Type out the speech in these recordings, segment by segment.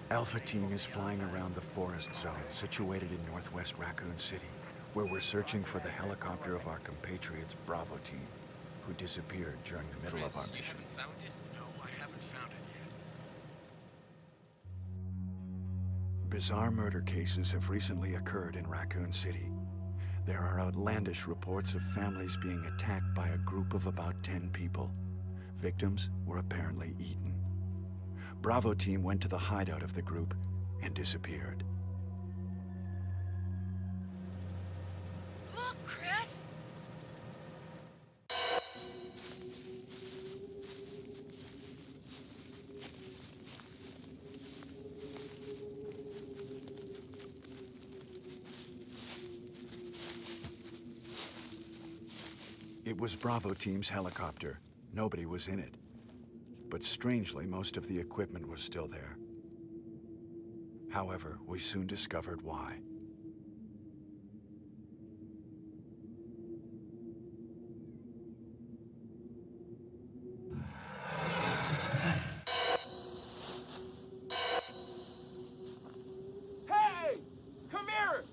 Alpha Team is flying around the forest zone situated in northwest Raccoon City, where we're searching for the helicopter of our compatriots Bravo Team, who disappeared during the middle of our mission. You haven't found it? No, I haven't found it yet. Bizarre murder cases have recently occurred in Raccoon City. There are outlandish reports of families being attacked by a group of about 10 people. Victims were apparently eaten. Bravo Team went to the hideout of the group and disappeared. Look, Chris! It was Bravo Team's helicopter. Nobody was in it. But strangely, most of the equipment was still there. However, we soon discovered why. Hey! Come here!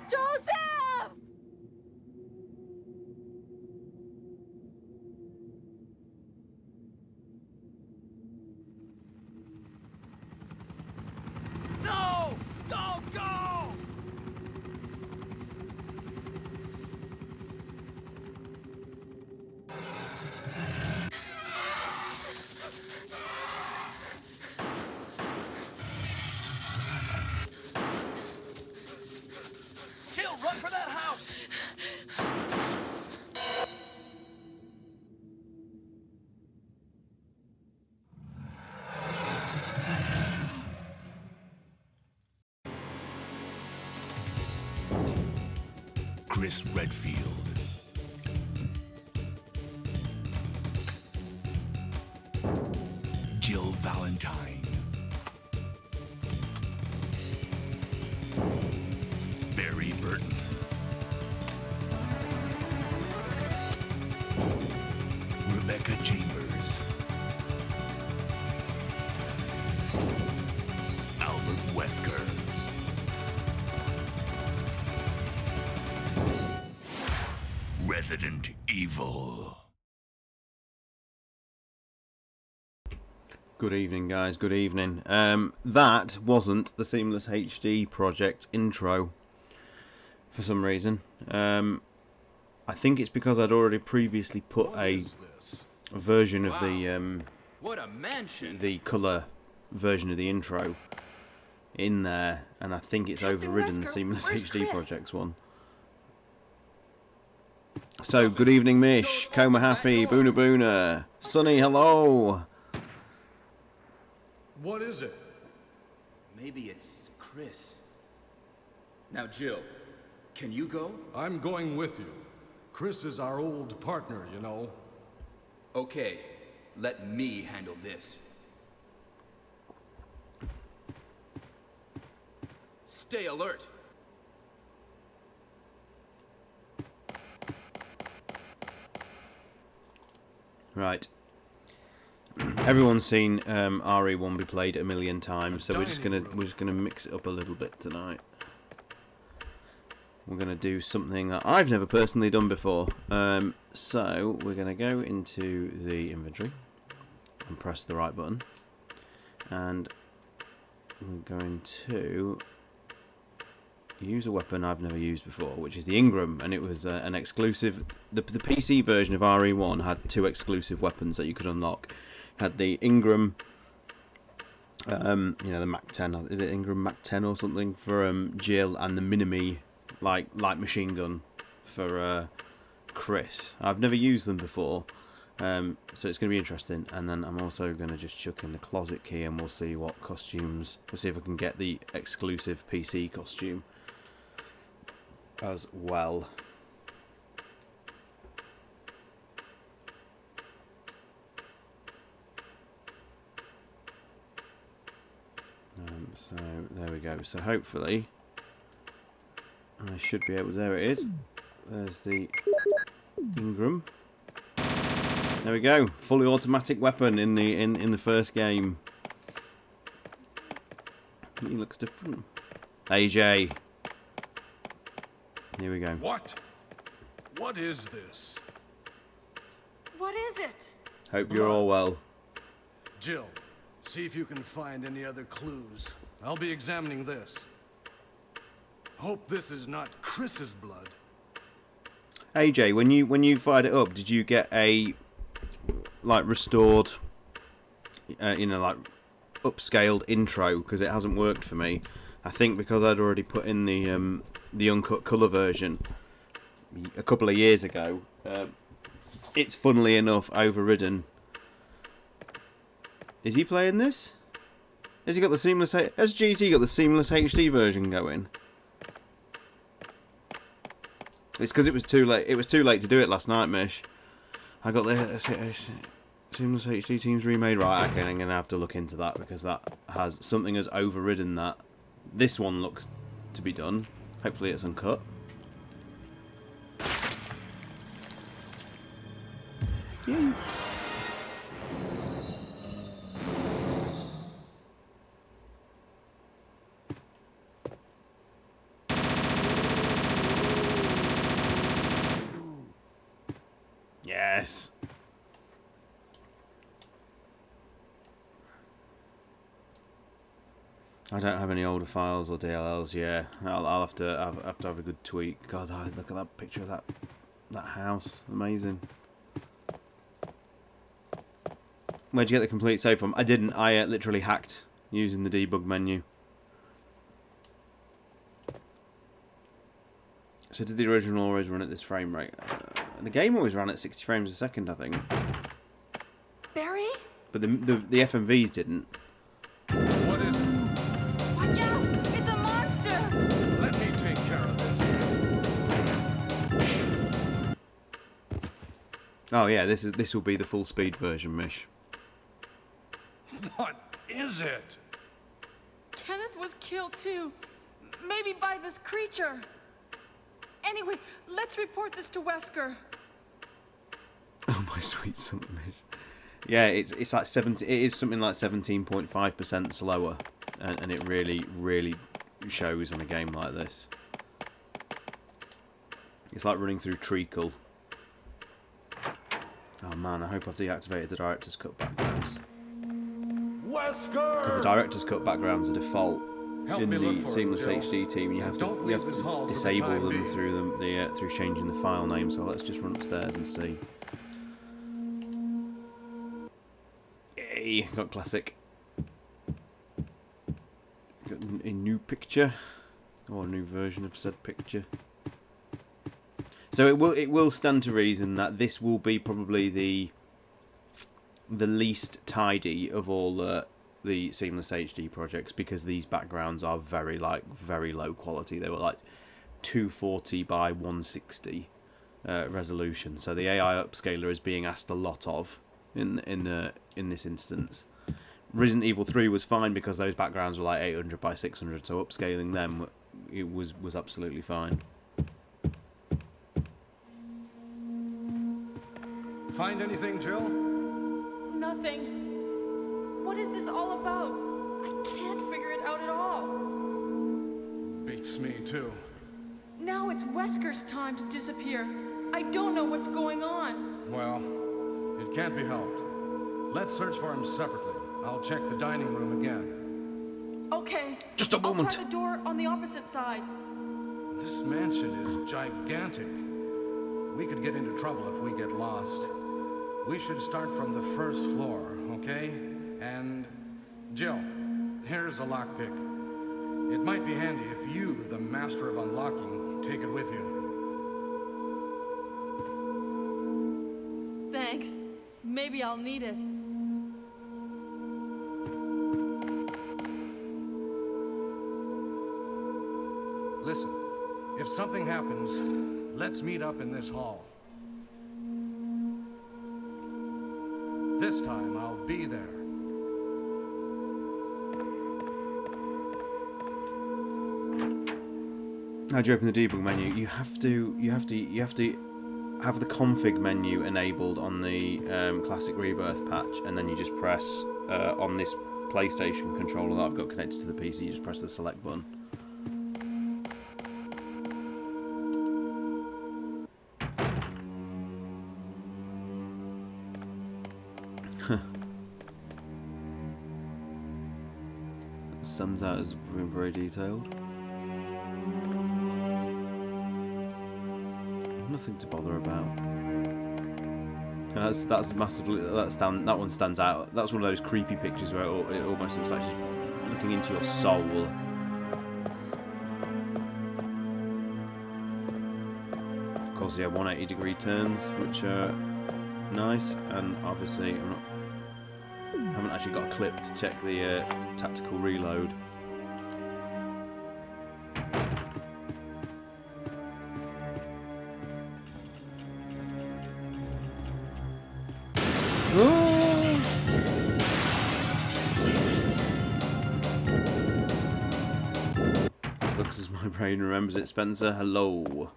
Joseph! No! Don't go! Jill, run for that house! Chris Redfield. Jill Valentine. Barry Burton. Rebecca Chambers. Albert Wesker. Resident Evil. Good evening, guys. Good evening. That wasn't the Seamless HD project intro for some reason. I think it's because I'd already previously put a version of What a mansion! the colour version of the intro in there, and I think it's overridden the Seamless HD project's one. So, good evening, Mish, Coma Happy, Boona Boona, Sunny, hello. What is it? Maybe it's Chris. Now, Jill, can you go? I'm going with you. Chris is our old partner, you know. Okay, let me handle this. Stay alert. Right. Everyone's seen RE1 be played a million times, so we're just gonna mix it up a little bit tonight. We're gonna do something that I've never personally done before. So we're gonna go into the inventory and press the right button, and we're going to use a weapon I've never used before, which is the Ingram, and it was an exclusive. The PC version of RE1 had 2 exclusive weapons that you could unlock. It had the Ingram, you know, the Mac 10. Is it Ingram Mac 10 or something for Jill, and the Minimi light machine gun for Chris. I've never used them before, so it's going to be interesting. And then I'm also going to just chuck in the closet key, and we'll see what costumes. We'll see if I can get the exclusive PC costume as well. So there we go. So hopefully I should be able. There it is. There's the Ingram. There we go. Fully automatic weapon in the first game. He looks different. AJ. Here we go. What? What is this? What is it? Hope you're all well. Jill, see if you can find any other clues. I'll be examining this. Hope this is not Chris's blood. AJ, when you fired it up, did you get a like restored, you know, like upscaled intro? Because it hasn't worked for me. I think because I'd already put in the uncut color version a couple of years ago. It's funnily enough overridden. Is he playing this? Has he got the seamless? Has GT got the seamless HD version going? It's because it was too late. It was too late to do it last night, Mish. I got the seamless HD teams remade. Right, okay, I'm gonna have to look into that because that has something has overridden that. This one looks to be done. Hopefully, it's uncut. Yay. Yes. I don't have any older files or DLLs. Yeah, I'll have to have a good tweak. God, look at that picture of that house. Amazing. Where'd you get the complete save from? I didn't. I literally hacked using the debug menu. So did the original always run at this frame rate? The game always ran at 60 frames a second, I think. Barry? But the FMVs didn't. What is it? Watch out! It's a monster! Let me take care of this. Oh yeah, this will be the full speed version, Mish. What is it? Kenneth was killed too. Maybe by this creature. Anyway, let's report this to Wesker. Oh my sweet son, Mish. Yeah, it's like 70. It is something like 17.5% slower, and it really shows on a game like this. It's like running through treacle. Oh man, I hope I've deactivated the director's cut backgrounds. Wesker! Because the director's cut backgrounds are default Help in me look the for seamless him, Jill. HD team. You have to disable them being. through changing the file name. So let's just run upstairs and see. Yay! Got classic. Got a new picture, or a new version of said picture. So it will stand to reason that this will be probably the least tidy of all the seamless HD projects, because these backgrounds are very low quality. They were like 240 by 160 resolution. So the AI upscaler is being asked a lot of in this instance. Resident Evil 3 was fine because those backgrounds were like 800 by 600. So upscaling them, it was absolutely fine. Find anything, Jill? Nothing. What is this all about? I can't figure it out at all. Beats me, too. Now it's Wesker's time to disappear. I don't know what's going on. Well, it can't be helped. Let's search for him separately. I'll check the dining room again. Okay. Just a moment. I'll try the door on the opposite side. This mansion is gigantic. We could get into trouble if we get lost. We should start from the first floor, okay? And Jill, here's a lockpick. It might be handy if you, the master of unlocking, take it with you. Thanks. Maybe I'll need it. Listen, if something happens, let's meet up in this hall. This time I'll be there. How do you open the debug menu? You have to have the config menu enabled on the classic Rebirth patch, and then you just press on this PlayStation controller that I've got connected to the PC. You just press the select button. Stands out as being very detailed. Nothing to bother about. That's massively that one stands out. That's one of those creepy pictures where it almost looks like she's looking into your soul. Of course, yeah, 180-degree turns, which are nice, and obviously I haven't actually got a clip to check the tactical reload. This looks as my brain remembers it, Spencer. Hello.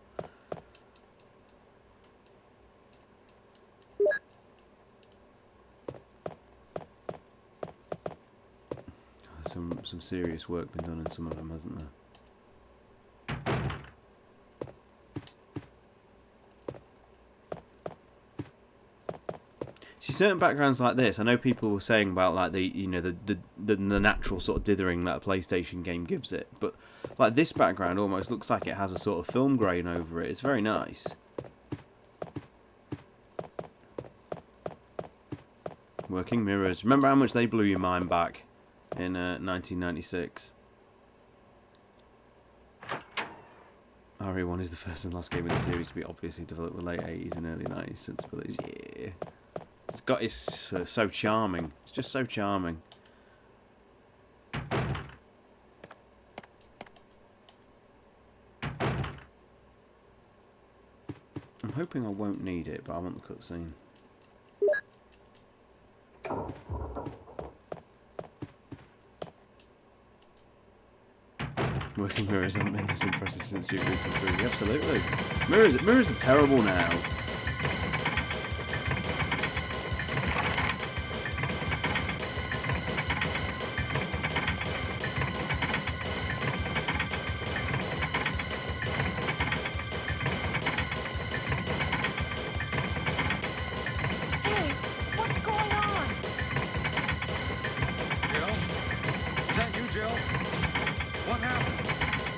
Some serious work been done in some of them, hasn't there? See, certain backgrounds like this, I know people were saying about like the natural sort of dithering that a PlayStation game gives it, but like this background almost looks like it has a sort of film grain over it. It's very nice. Working mirrors. Remember how much they blew your mind back in 1996? RE1 is the first and last game in the series to be obviously developed with late 80s and early 90s sensibilities. Yeah. It's so charming. It's just so charming. I'm hoping I won't need it, but I want the cutscene. Working mirrors haven't been this impressive since Duke Nukem 3. Absolutely. Mirrors are terrible now. Hey, what's going on? Jill? Is that you, Jill? What happened?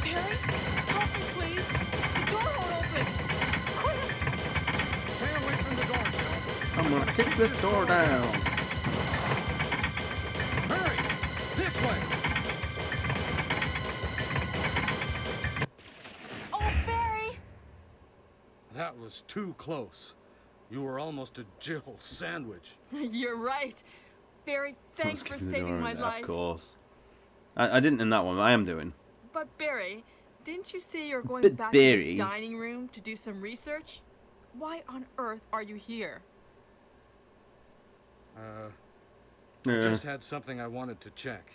Barry, help me, please. The door won't open. Quick! Stay away from the door, Jill. I'm gonna kick this door down. Hurry! This way! Oh, Barry! That was too close. You were almost a Jill sandwich. You're right. Barry, thanks for Kicking the saving door my in, life. Of course. I didn't in that one, but I am doing. But Barry, didn't you say you're going But back Barry. to the dining room to do some research? Why on earth are you here? Yeah. Just had something I wanted to check.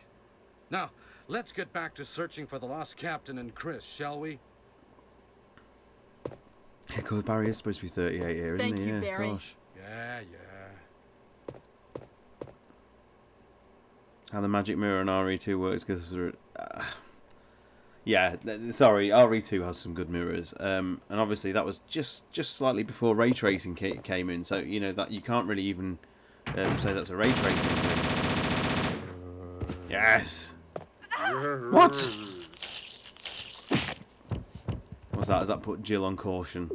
Now, let's get back to searching for the lost captain and Chris, shall we? Yeah, because Barry is supposed to be 38 here, isn't Thank he? you, Yeah, Barry. gosh. Yeah. How the magic mirror on RE2 works, because yeah, sorry, RE2 has some good mirrors, and obviously that was just slightly before ray tracing came in, so you know that you can't really even say that's a ray tracing thing. Yes. What? was that? Has that put Jill on caution?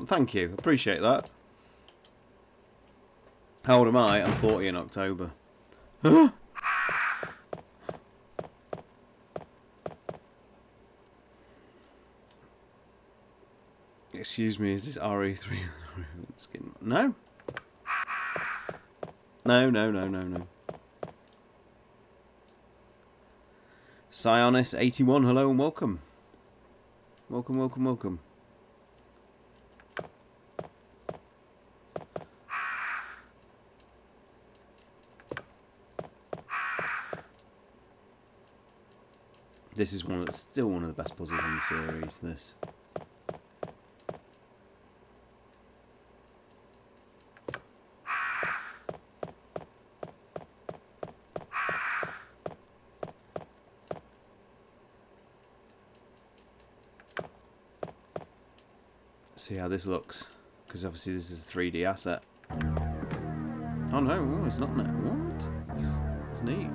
Thank you, appreciate that. How old am I? I'm 40 in October. Huh? Excuse me, is this RE3 skin? No? No. Sionis81, hello and welcome. Welcome. This is still one of the best puzzles in the series, this. See how this looks, because obviously this is a 3D asset. Oh no, it's not. What? It's neat.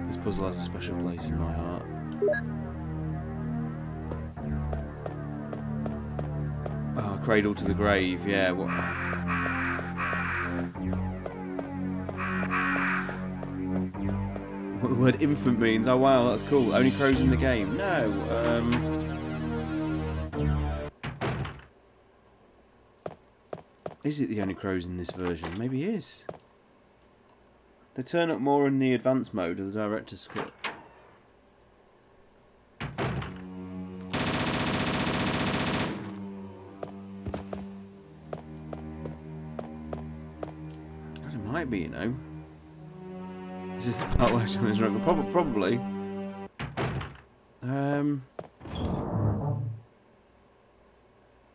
This puzzle has a special place in my heart. Oh, Cradle to the Grave, yeah. What? What the word infant means? Oh wow, that's cool. Only crows in the game? No. Is it the only crows in this version? Maybe it is. They turn up more in the advanced mode of the director's cut. It might be, you know. Is this the part where someone's wrong? Probably.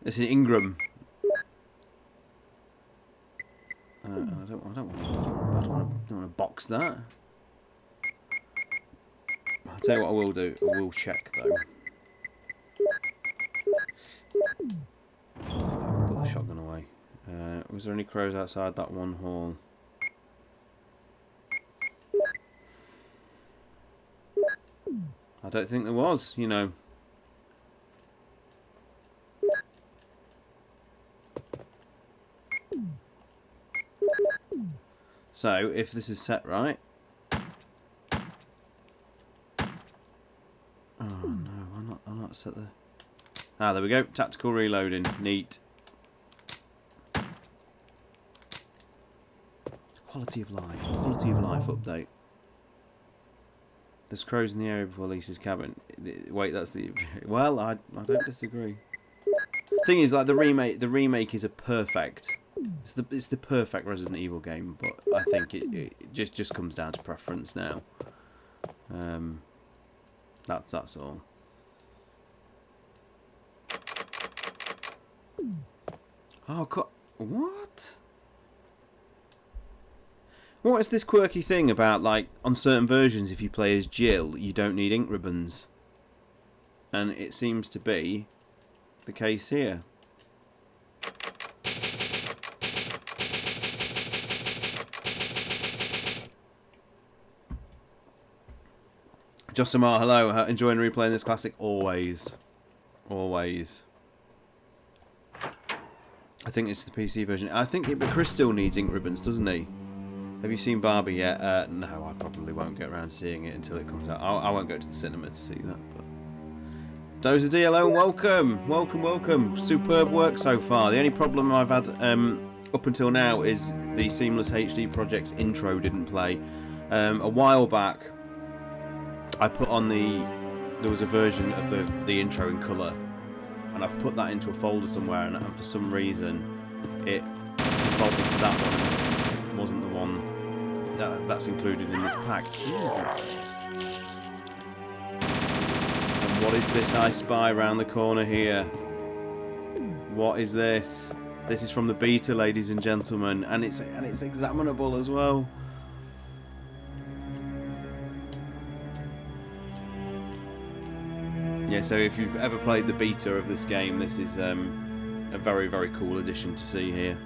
It's in Ingram. I don't want to box that. I'll tell you what I will do. I will check though. Put the shotgun away. Was there any crows outside that one hall? I don't think there was, you know. So, if this is set right... Oh no, I'm not set there. Ah, there we go. Tactical reloading. Neat. Quality of life. Quality of life update. There's crows in the area before Lisa's cabin. Wait, that's the... Well, I don't disagree. Thing is, like, the remake is a perfect... It's the perfect Resident Evil game, but I think it just comes down to preference now. That's all. Oh, what? What is this quirky thing about, like, on certain versions, if you play as Jill, you don't need ink ribbons? And it seems to be the case here. Josimar, hello. Enjoying replaying this classic? Always. Always. I think it's the PC version. I think but Chris still needs ink ribbons, doesn't he? Have you seen Barbie yet? No, I probably won't get around to seeing it until it comes out. I won't go to the cinema to see that. But Dozer DLO, welcome. Welcome. Superb work so far. The only problem I've had up until now is the Seamless HD Project's intro didn't play. A while back, I put on there was a version of the intro in colour, and I've put that into a folder somewhere, and for some reason it defaulted to that one. It wasn't the one that's included in this pack. Jesus. And what is this I spy around the corner here? What is this? This is from the beta, ladies and gentlemen, and it's examinable as well. Yeah, so if you've ever played the beta of this game, this is a very, very cool addition to see here.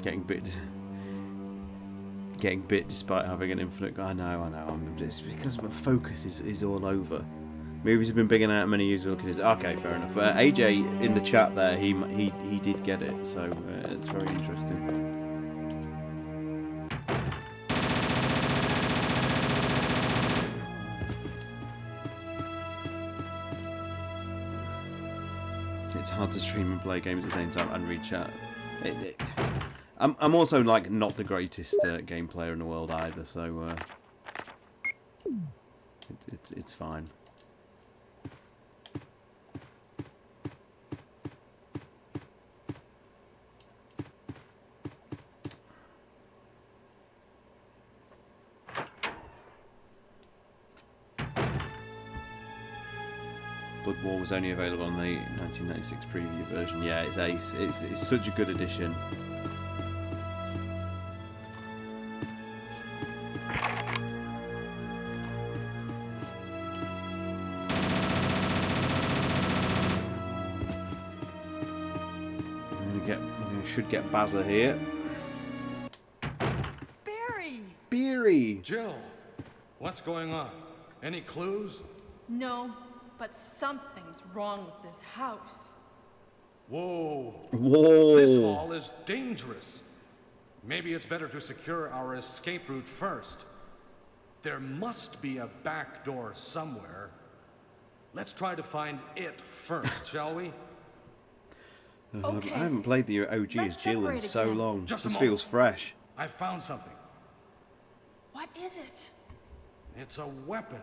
Getting bit despite having an infinite. I know. It's because my focus is all over. Movies have been big enough. Many users look at this. Okay, fair enough. AJ in the chat there, he did get it, so it's very interesting. It's hard to stream and play games at the same time and read chat. I'm also like not the greatest game player in the world either, so it's fine. Blood War was only available on the 1996 preview version. Yeah, it's ace. It's such a good addition. We should get Bazza here. Barry! Beery! Jill, what's going on? Any clues? No, but something's wrong with this house. Whoa. Whoa! This hall is dangerous. Maybe it's better to secure our escape route first. There must be a back door somewhere. Let's try to find it first, shall we? Okay. I haven't played the OG as Let's Jill in separate so again. long. Just a This moment. feels fresh. I found something. What is it? It's a weapon.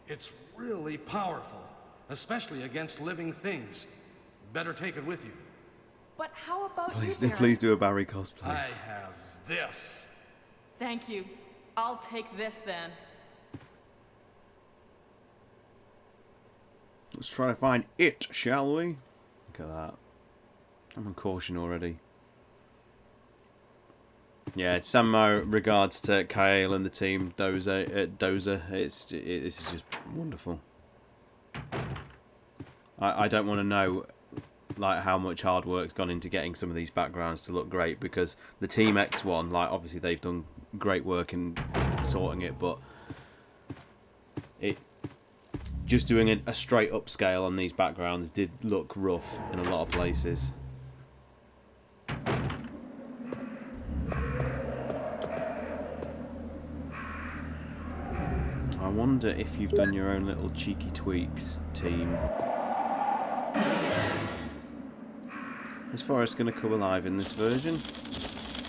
It's really powerful, especially against living things. Better take it with you. But how about Please you, do, Barry? please do a Barry cosplay. I have this. Thank you. I'll take this then. Let's try to find it, shall we? Look at that. I'm on caution already. Yeah, it's some regards to Kyle and the team. Dozer. This is just wonderful. I don't want to know like how much hard work's gone into getting some of these backgrounds to look great, because the Team X one, like obviously they've done great work in sorting it, but just doing a straight upscale on these backgrounds did look rough in a lot of places. I wonder if you've done your own little cheeky tweaks, team. Is Forrest going to come alive in this version?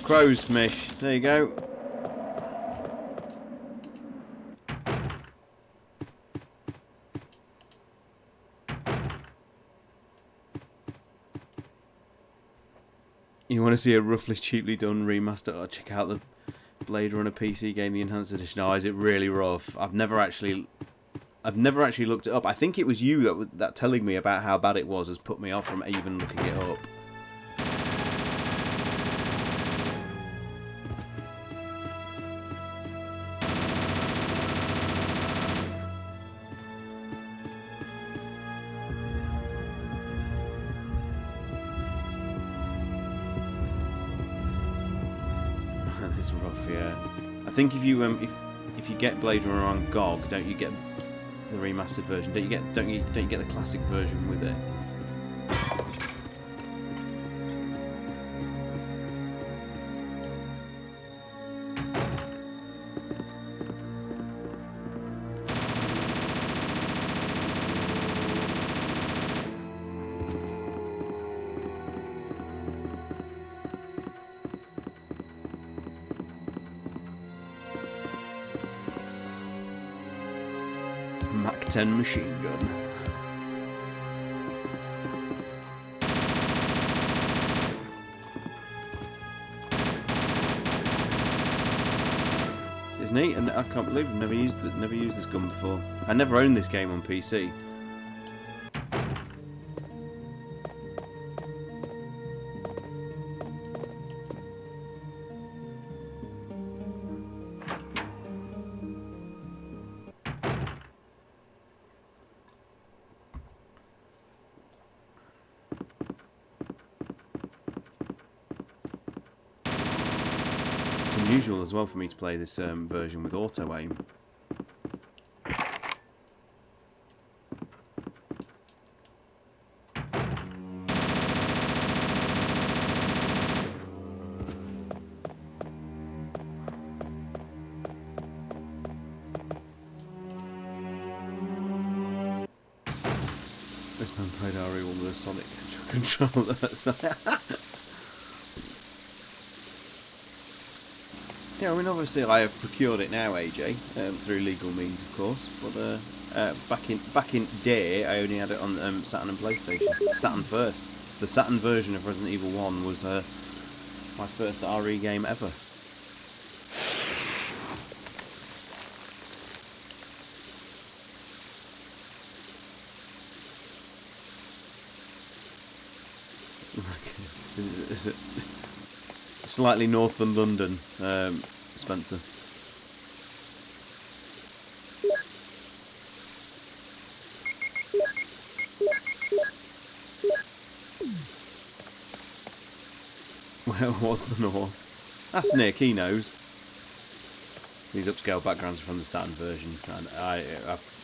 Crow's Mish, there you go. You want to see a roughly cheaply done remaster? Oh, check out the Blade Runner PC game, the Enhanced Edition. Oh, is it really rough? I've never actually looked it up. I think it was you that telling me about how bad it was has put me off from even looking it up. It's rough, yeah. I think if you get Blade Runner on GOG, don't you get the remastered version? Don't you get the classic version with it? Mac 10 machine gun. It's neat, and I can't believe I've never used this gun before. I never owned this game on PC. unusual as well for me to play this version with auto aim. This man played RE1 with a Sonic controller. Yeah, I mean, obviously I have procured it now, AJ, through legal means, of course. But back in day, I only had it on Saturn and PlayStation. Saturn first. The Saturn version of Resident Evil 1 was my first RE game ever. Is it slightly north of London, Spencer? Where was the north? That's Nick, he knows. These upscale backgrounds are from the Saturn version, and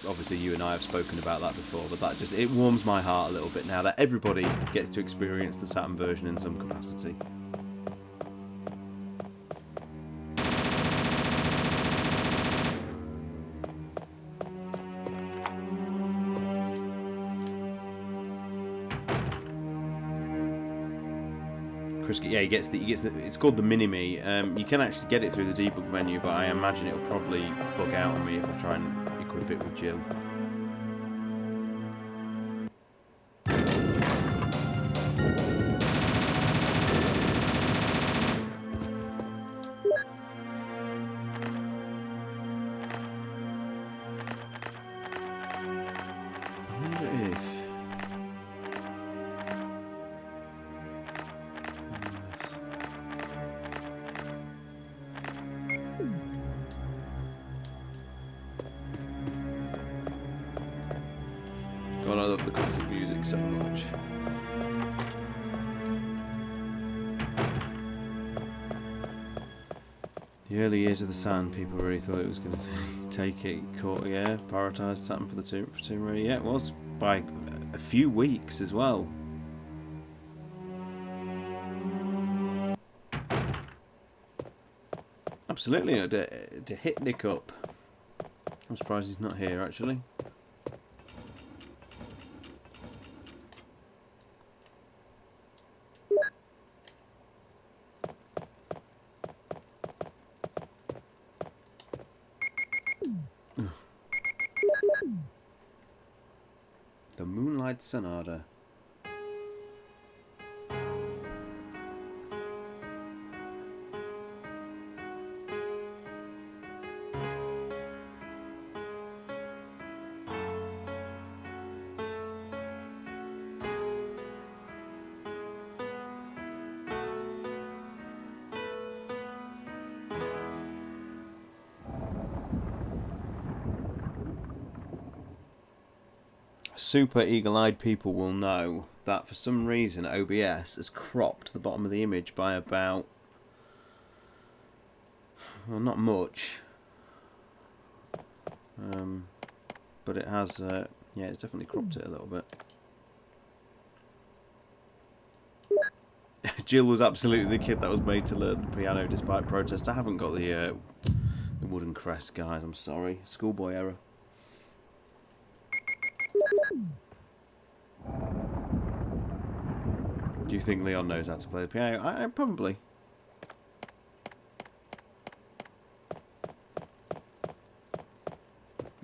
obviously you and I have spoken about that before, but that just, it warms my heart a little bit now that everybody gets to experience the Saturn version in some capacity. Yeah, he gets the. It's called the Mini-Me. You can actually get it through the debug menu, but I imagine it'll probably bug out on me if I try and equip it with Jill. I wonder if. God, I love the classic music so much. The early years of the Saturn, people really thought it was going to take it, yeah, prioritised Saturn for the Tomb Raider. Yeah, it was, by a few weeks as well. Absolutely, to hit Nick up. I'm surprised he's not here, actually. The Moonlight Sonata. Super eagle-eyed people will know that for some reason OBS has cropped the bottom of the image by about, well, not much, but it has, yeah, it's definitely cropped it a little bit. Jill was absolutely the kid that was made to learn the piano despite protest. I haven't got the wooden crest, guys, I'm sorry. Schoolboy error. Do you think Leon knows how to play the piano? I probably.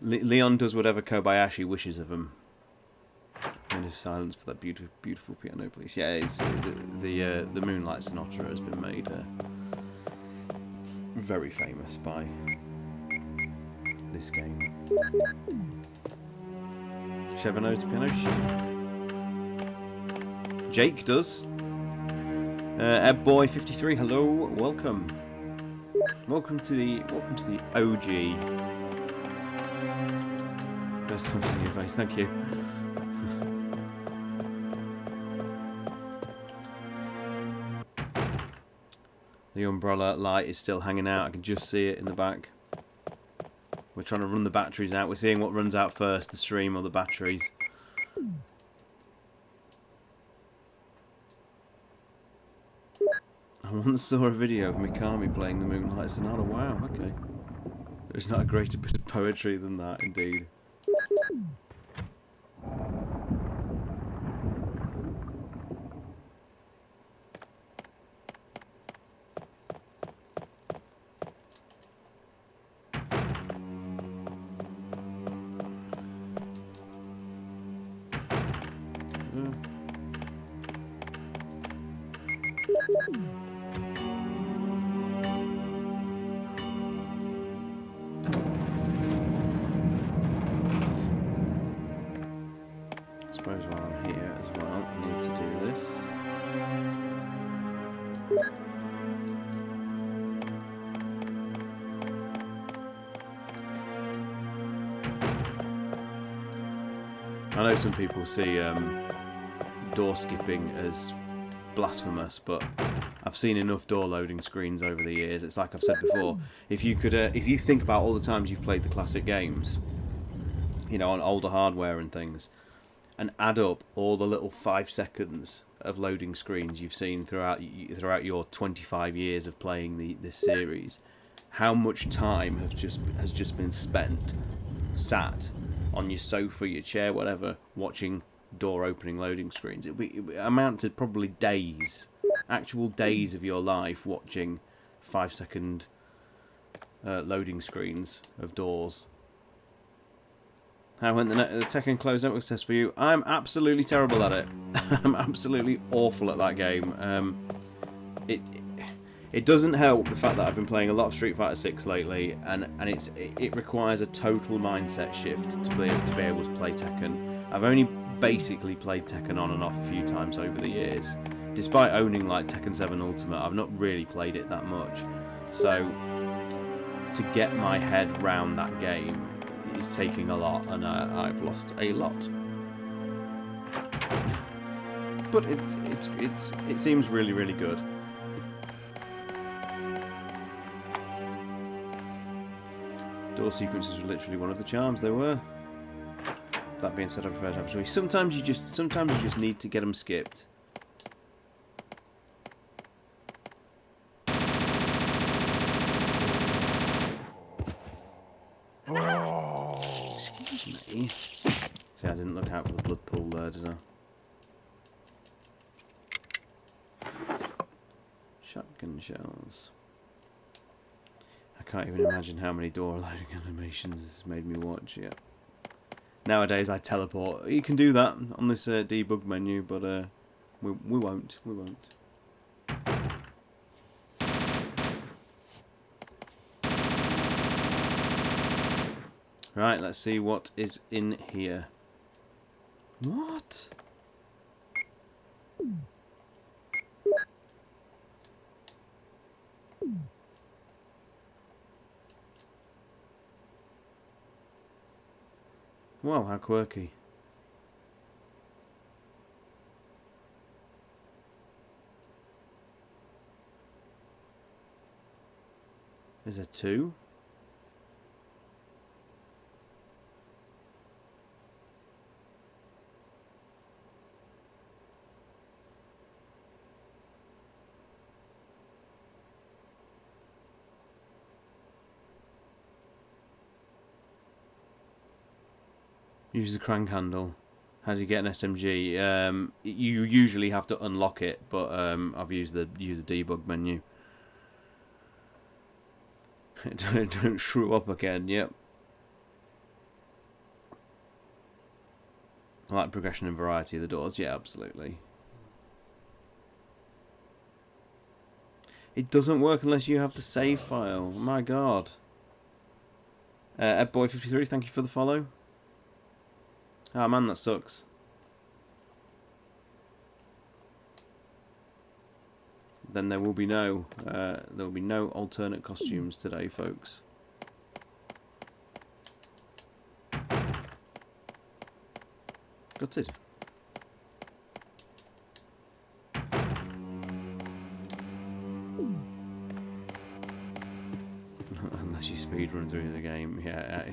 Leon does whatever Kobayashi wishes of him. In his silence for that beautiful, beautiful piano, please. Yeah, it's the Moonlight Sonata has been made very famous by this game. Sheva knows the piano. Jake does. Ebboy53, hello, welcome. Welcome to the OG. First time seeing your face, thank you. The umbrella light is still hanging out. I can just see it in the back. We're trying to run the batteries out. We're seeing what runs out first, the stream or the batteries. I once saw a video of Mikami playing the Moonlight Sonata. Wow, okay. There's not a greater bit of poetry than that, indeed. I suppose while I'm here as well, I need to do this. I know some people see door skipping as blasphemous, but I've seen enough door loading screens over the years. It's like I've said before. If you think about all the times you've played the classic games, you know, on older hardware and things, and add up all the little 5 seconds of loading screens you've seen throughout your 25 years of playing this series, how much time has just been spent sat on your sofa, your chair, whatever, watching door opening loading screens. It amount to probably days, actual days of your life watching 5-second loading screens of doors. How went the Tekken Closed Network test for you? I'm absolutely terrible at it. I'm absolutely awful at that game. It doesn't help the fact that I've been playing a lot of Street Fighter 6 lately, and it requires a total mindset shift to be able to play Tekken. I've only basically played Tekken on and off a few times over the years. Despite owning like Tekken 7 Ultimate, I've not really played it that much. So to get my head round that game is taking a lot, and I've lost a lot. But it seems really, really good. Door sequences were literally one of the charms. They were. That being said, I prefer to have a choice. Sometimes you just need to get them skipped. Excuse me. See, I didn't look out for the blood pool there, did I? Shotgun shells. I can't even imagine how many door loading animations this made me watch yet. Nowadays I teleport. You can do that on this debug menu, but we won't. We won't. Right, let's see what is in here. What? Well, how quirky. Is there 2? Use the crank handle. How do you get an SMG? You usually have to unlock it, but I've used the debug menu. Don't shrew up again. Yep. I like progression and variety of the doors. Yeah, absolutely. It doesn't work unless you have the save file. My God. Edboy53, thank you for the follow. Ah, man, that sucks. Then there will be no alternate costumes today, folks. Gutted. speed run through the game. Yeah.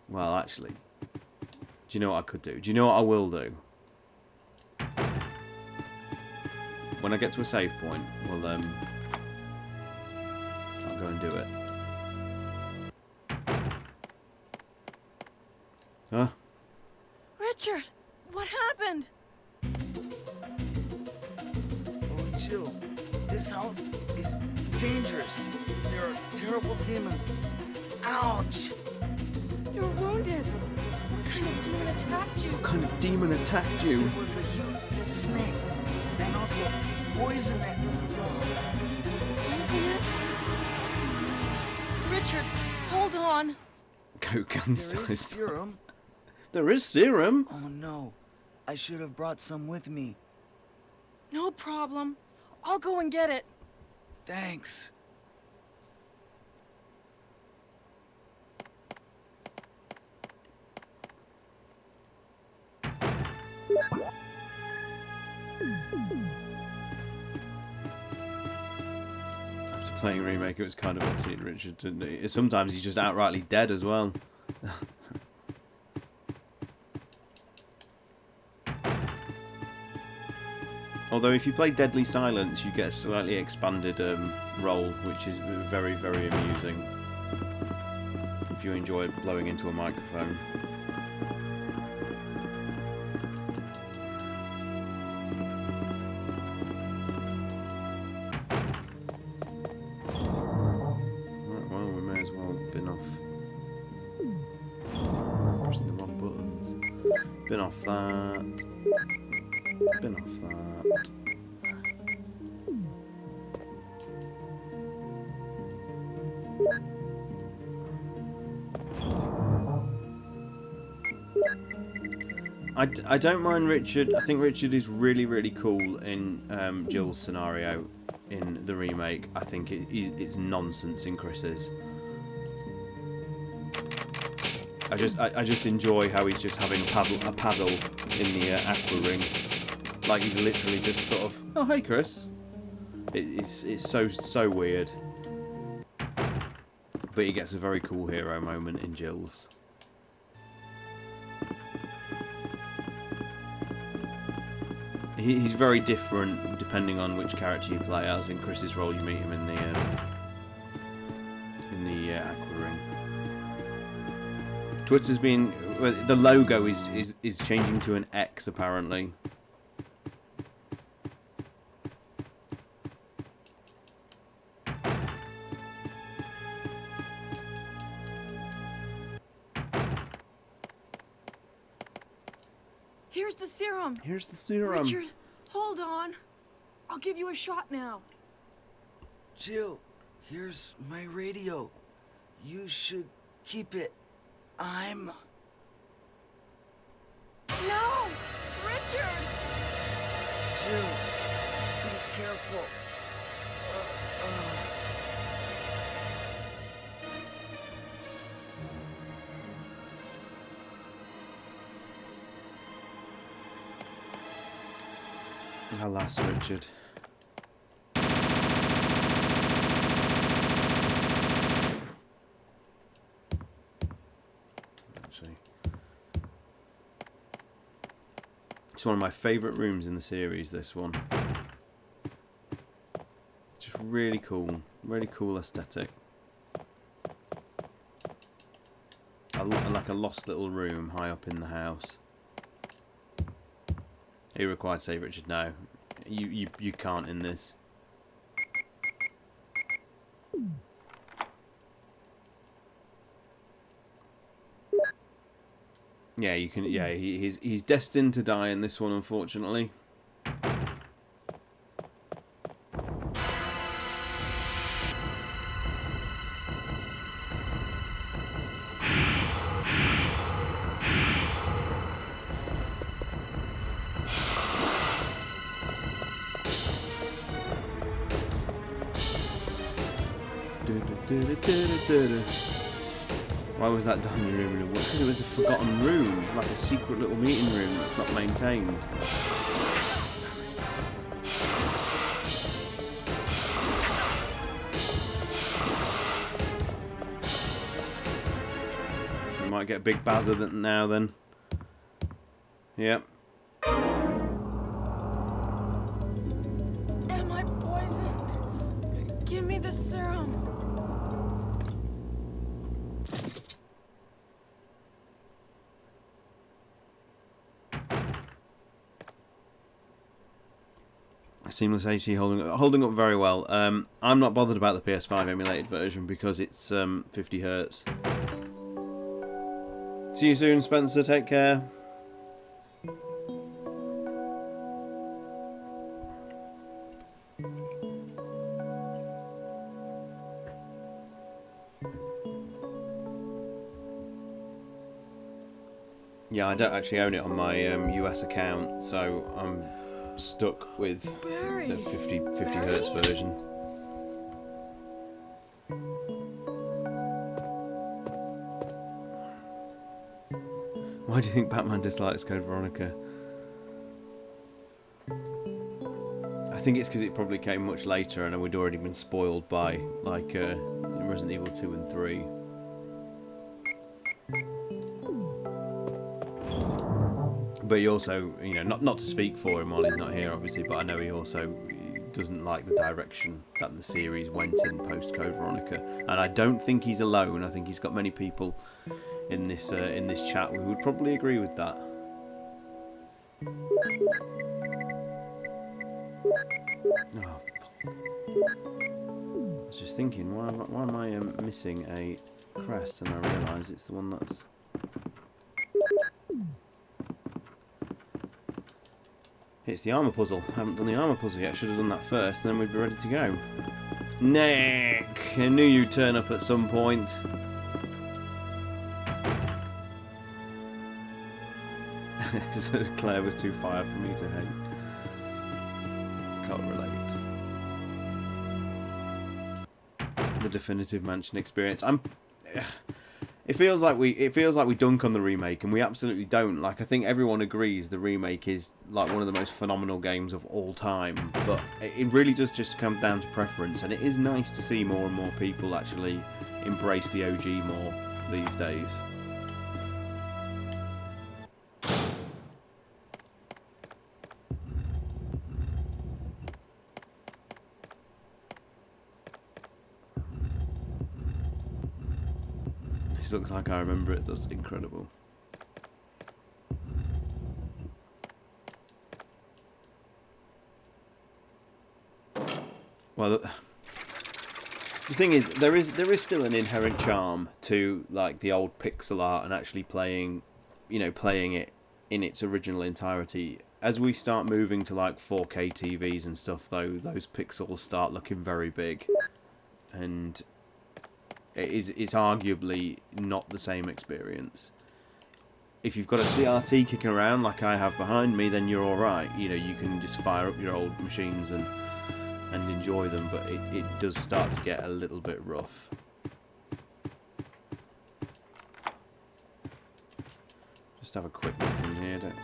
Well, actually, do you know what I could do? Do you know what I will do? When I get to a save point, we'll I'll go and do it. Huh? Richard, what happened? Oh, Jill, this house is dangerous. There are terrible demons. Ouch! You're wounded. What kind of demon attacked you? What kind of demon attacked you? It was a huge snake, and also poisonous. Poisonous? Richard, hold on. Go There Gunstyle. is serum. There is serum. Oh no, I should have brought some with me. No problem. I'll go and get it. Thanks. After playing Remake, it was kind of odd seeing Richard, didn't it? Sometimes he's just outrightly dead as well. Although if you play Deadly Silence, you get a slightly expanded role, which is very, very amusing. If you enjoy blowing into a microphone. Right, well, we may as well bin off. Pressing the wrong buttons. Bin off that. Bin off that. I don't mind Richard. I think Richard is really, really cool in Jill's scenario in the remake. I think it's nonsense in Chris's. I just enjoy how he's just having a paddle in the aqua ring, like he's literally just sort of, oh hey Chris. It's so weird, but he gets a very cool hero moment in Jill's. He's very different depending on which character you play as. In Chris's role, you meet him in the aqua ring. Twitter's been, well, the logo is changing to an X apparently. Here's the serum. Here's the serum. Richard, hold on. I'll give you a shot now. Jill, here's my radio. You should keep it. I'm... No! Richard! Jill, be careful. Alas, Richard. Actually, it's one of my favourite rooms in the series, this one. Just really cool aesthetic. Like a lost little room high up in the house. Are you required to save, Richard? No. You can't in this. Yeah, you can. Yeah, he's destined to die in this one, unfortunately. Why was that dining room in a wood? Because it was a forgotten room, like a secret little meeting room that's not maintained. might get Big Bazza now then. Yep. Am I poisoned? Give me the serum. Seamless HD holding up very well. I'm not bothered about the PS5 emulated version because it's 50 Hz. See you soon, Spencer. Take care. Yeah, I don't actually own it on my US account, so I'm stuck with the 50 Hz version. Why do you think Batman dislikes Code Veronica? I think it's because it probably came much later and we'd already been spoiled by like Resident Evil 2 and 3. But he also, you know, not to speak for him while he's not here, obviously, but I know he also doesn't like the direction that the series went in post Code Veronica, and I don't think he's alone. I think he's got many people in this chat who would probably agree with that. Oh, I was just thinking, why am I missing a crest? And I realise it's the one that's. It's the armour puzzle. I haven't done the armour puzzle yet. Should have done that first, and then we'd be ready to go. Nick! I knew you'd turn up at some point. So Claire was too fire for me to hate. Can't relate. The Definitive Mansion experience. It feels like we dunk on the remake, and we absolutely don't. Like, I think everyone agrees the remake is like one of the most phenomenal games of all time, but it really does just come down to preference, and it is nice to see more and more people actually embrace the OG more these days. This looks like I remember it. That's incredible. Well, the thing is, there is still an inherent charm to like the old pixel art and actually playing it in its original entirety. As we start moving to like 4K TVs and stuff, though, those pixels start looking very big, and it's arguably not the same experience. If you've got a CRT kicking around like I have behind me, then you're alright. You know, you can just fire up your old machines and enjoy them, but it does start to get a little bit rough. Just have a quick look in here, don't.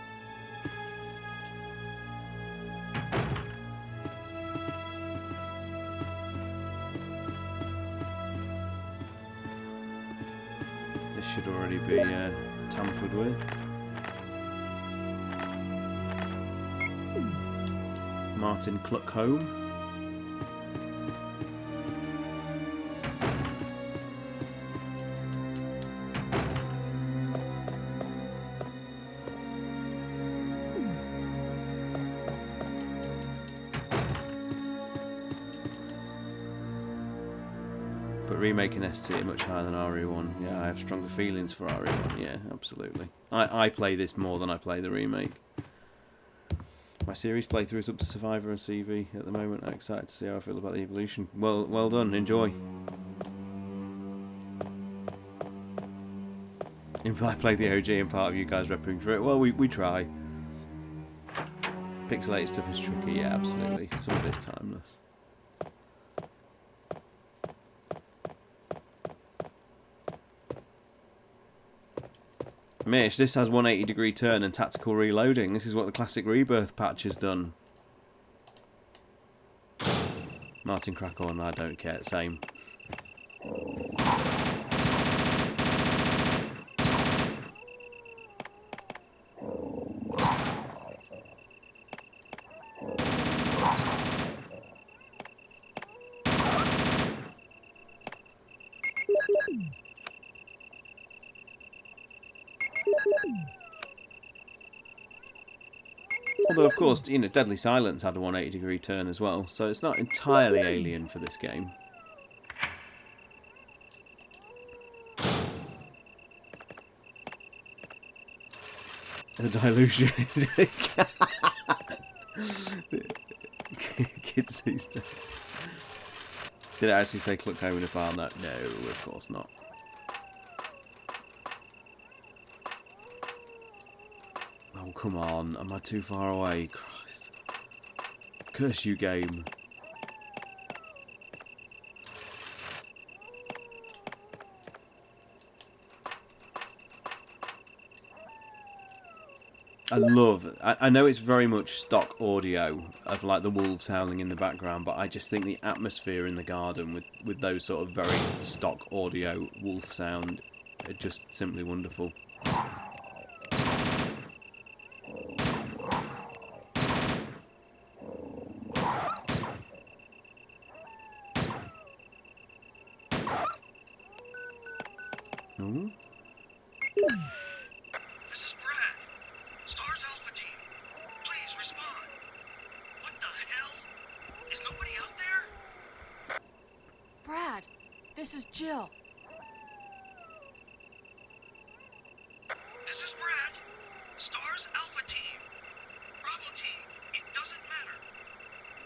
This should already be tampered with. Martin Cluckholm. But remaking ST much higher than RE1. Yeah, I have stronger feelings for RE1. Yeah, absolutely. I play this more than I play the remake. My series playthrough is up to Survivor and CV at the moment. I'm excited to see how I feel about the evolution. Well done. Enjoy. If I played the OG and part of you guys repping for it, well, we try. Pixelated stuff is tricky, yeah, absolutely. Some of it's timeless. Mish, this has 180-degree turn and tactical reloading. This is what the classic Rebirth patch has done. Martin Crackhorn, I don't care. Same. Although, of course, you know, Deadly Silence had a 180-degree turn as well, so it's not entirely alien for this game. The dilution. Kids these days. Did it actually say click home in a file? No, of course not. Oh, come on. Am I too far away? Christ. Curse you, game. I know it's very much stock audio of like the wolves howling in the background, but I just think the atmosphere in the garden with those sort of very stock audio wolf sound are just simply wonderful. Oh? This is Brad. Stars Alpha Team. Please respond. What the hell? Is nobody out there? Brad, this is Jill. This is Brad. Stars Alpha Team. Bravo Team. It doesn't matter.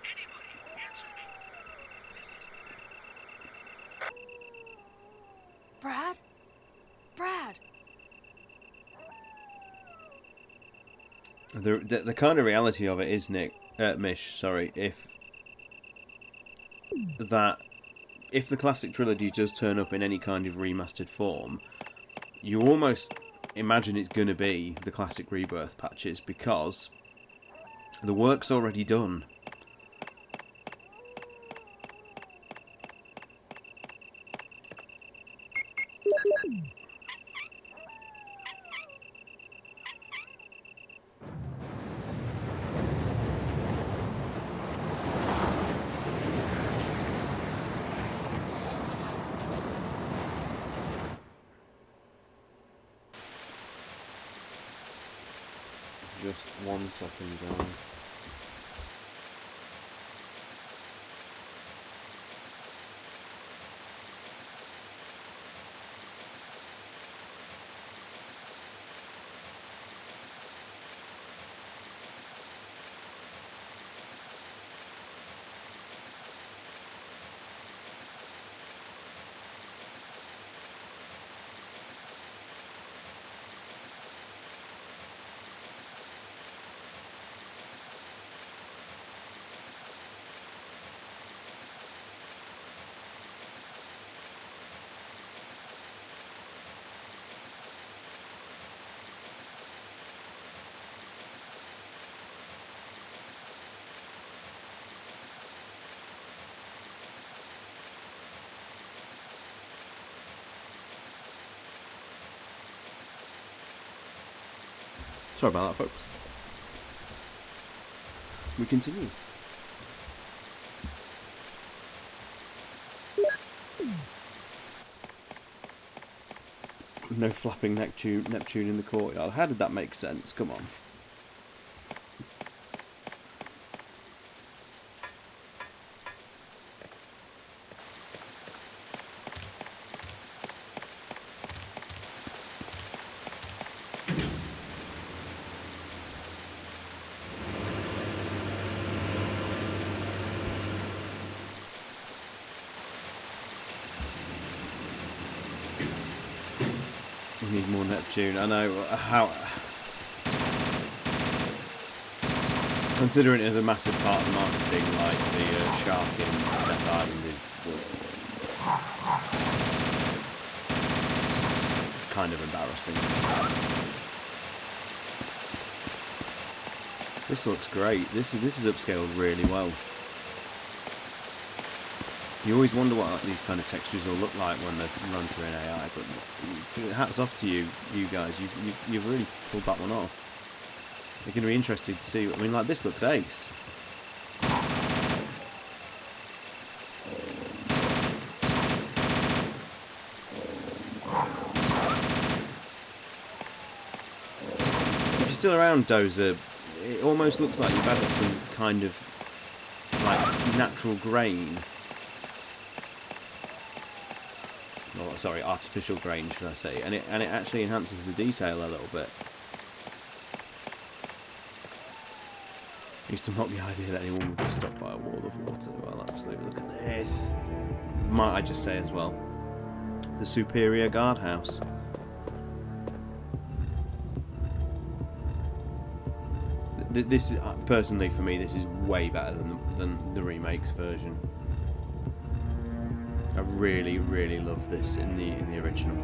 Anybody, answer me. This is Brad? Brad! The kind of reality of it is, Mish, sorry, if the classic trilogy does turn up in any kind of remastered form, you almost imagine it's going to be the classic Rebirth patches, because the work's already done. Just 1 second, guys. Sorry about that, folks. We continue. No flapping Neptune in the courtyard. How did that make sense? Come on. We need more Neptune. I know how. Considering it as a massive part of the marketing, like the shark in Death Island was kind of embarrassing. This looks great. This is upscaled really well. You always wonder what these kind of textures will look like when they're run through an AI, but hats off to you guys. You've really pulled that one off. You're going to be interested to see. I mean, like, this looks ace. still around, Dozer, it almost looks like you've added some kind of like natural grain. Oh, sorry, artificial grain, should I say? And it actually enhances the detail a little bit. I used to mock the idea that anyone would be stopped by a wall of water. Well, absolutely. Look at this. Might I just say as well, the Superior Guardhouse. This is, personally for me, this is way better than the remake's version. I really, really love this in the original.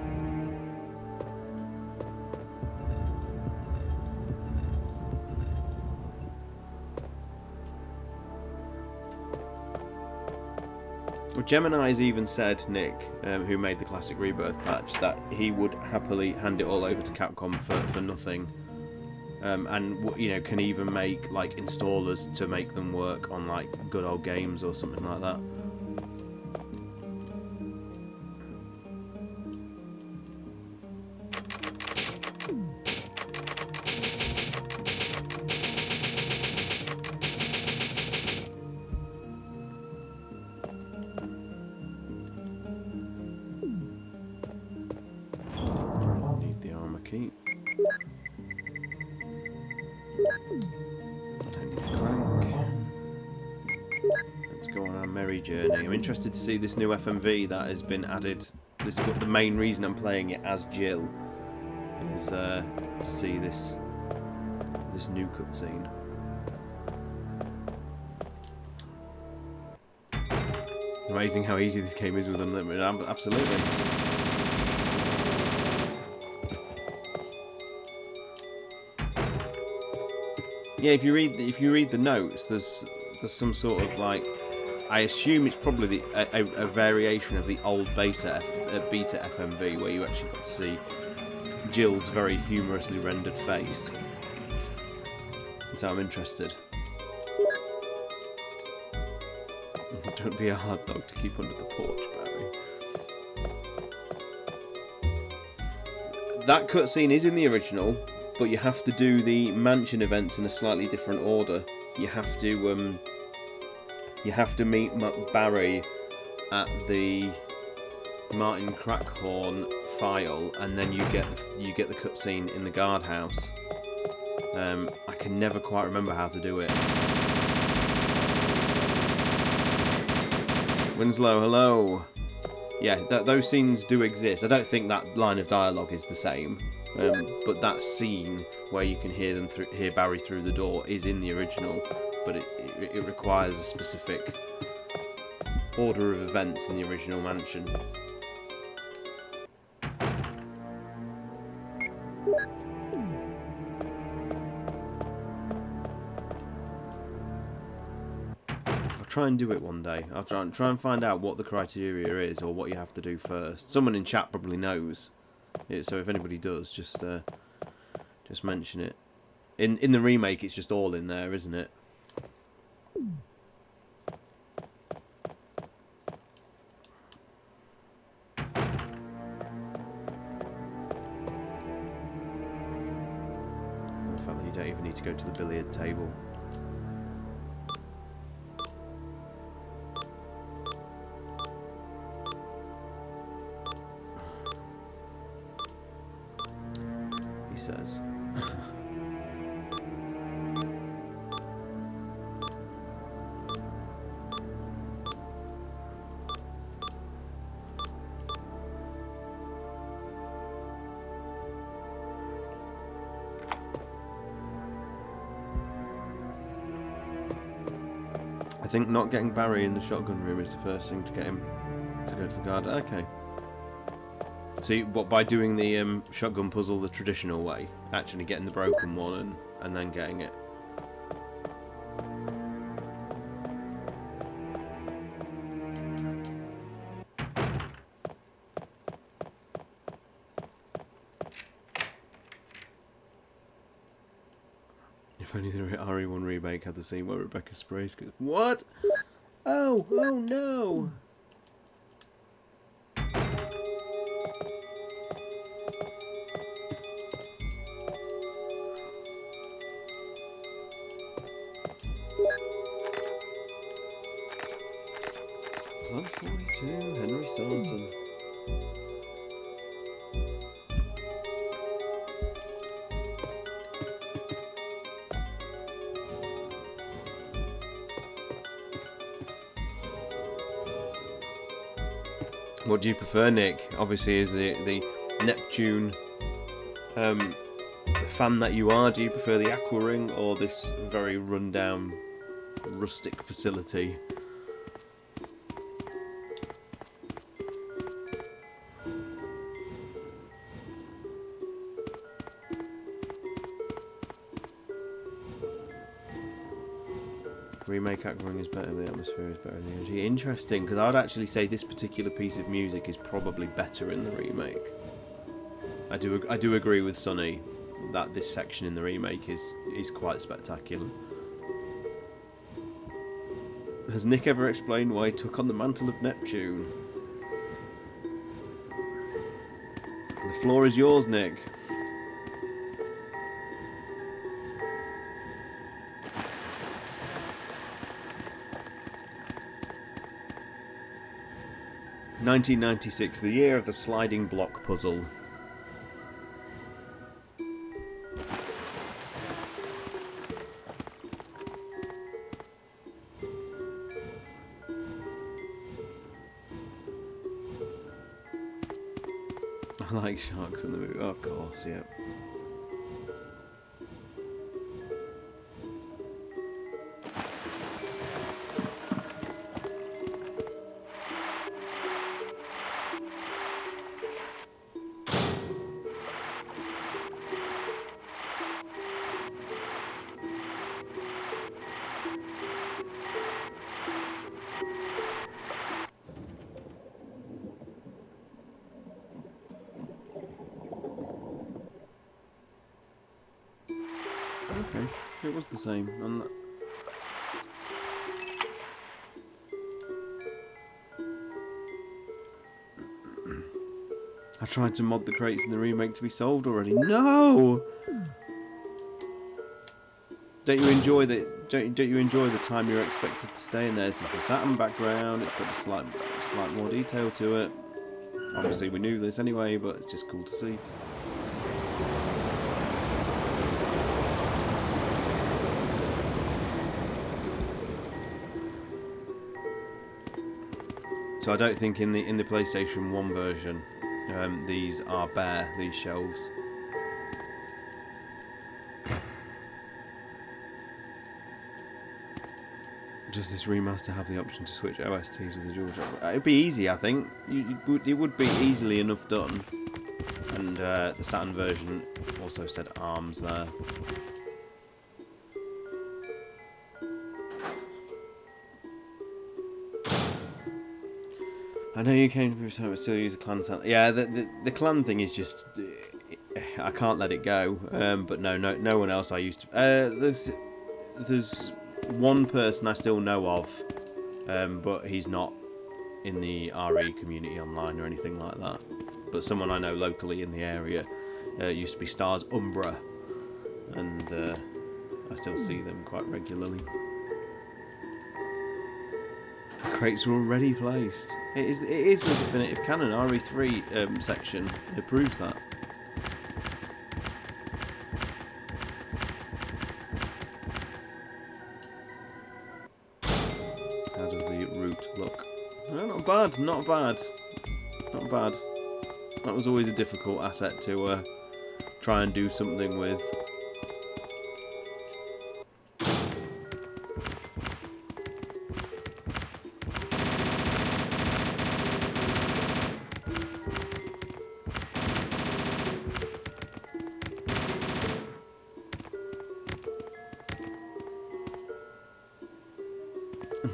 Well, Gemini's even said, Nick, who made the classic Rebirth patch, that he would happily hand it all over to Capcom for nothing. And you know, can even make like installers to make them work on like good old games or something like that. Need the armor key. Let's go on our merry journey. I'm interested to see this new FMV that has been added. This is what the main reason I'm playing it as Jill is to see this new cutscene. Amazing how easy this game is with unlimited. Absolutely. Yeah, if you read the notes, there's some sort of like, I assume it's probably a variation of the old beta FMV where you actually got to see Jill's very humorously rendered face. So I'm interested. Don't be a hard dog to keep under the porch, Barry. That cutscene is in the original, but you have to do the mansion events in a slightly different order. You have to meet Barry at the Martin Crackhorn file, and then you get the cutscene in the guardhouse. I can never quite remember how to do it. Winslow, hello. Yeah, those scenes do exist. I don't think that line of dialogue is the same. But that scene where you can hear Barry through the door is in the original, but it requires a specific order of events in the original mansion. I'll try and do it one day. I'll try and find out what the criteria is or what you have to do first. Someone in chat probably knows. Yeah, so if anybody does, just mention it. In the remake, it's just all in there, isn't it? The fact that you don't even need to go to the billiard table. Says. I think not getting Barry in the shotgun room is the first thing to get him to go to the guard. Okay. See, what, by doing the shotgun puzzle the traditional way, actually getting the broken one and then getting it. If only the RE1 remake had the scene where Rebecca sprays. What? Oh no! 42, Henry Staunton. What do you prefer, Nick? Obviously, is the Neptune fan that you are, do you prefer the Aqua Ring or this very rundown, rustic facility? Remake Aqua Ring is better, the atmosphere is better, the energy. Interesting, because I would actually say this particular piece of music is probably better in the remake. I do agree with Sonny that this section in the remake is quite spectacular. Has Nick ever explained why he took on the mantle of Neptune? The floor is yours, Nick. (1996), the year of the sliding block puzzle. I like sharks in the movie, of course, yeah. Okay, it was the same. I tried to mod the crates in the remake to be solved already. No! Don't you enjoy the time you're expected to stay in there? This is the Saturn background. It's got a slight more detail to it. Obviously, we knew this anyway, but it's just cool to see. So I don't think in the PlayStation 1 version these are bare, these shelves. Does this remaster have the option to switch OSTs with the DualShock? It'd be easy, I think. It would be easily enough done. And the Saturn version also said ARMS there. I know you came to still use a clan sound. Yeah, the clan thing is just I can't let it go. But no one else I used to. There's one person I still know of, but he's not in the RE community online or anything like that. But someone I know locally in the area used to be Stars Umbra, and I still see them quite regularly. Crates are already placed. It is the definitive canon. RE3 section, it proves that. How does the route look? No, not bad, not bad. Not bad. That was always a difficult asset to try and do something with.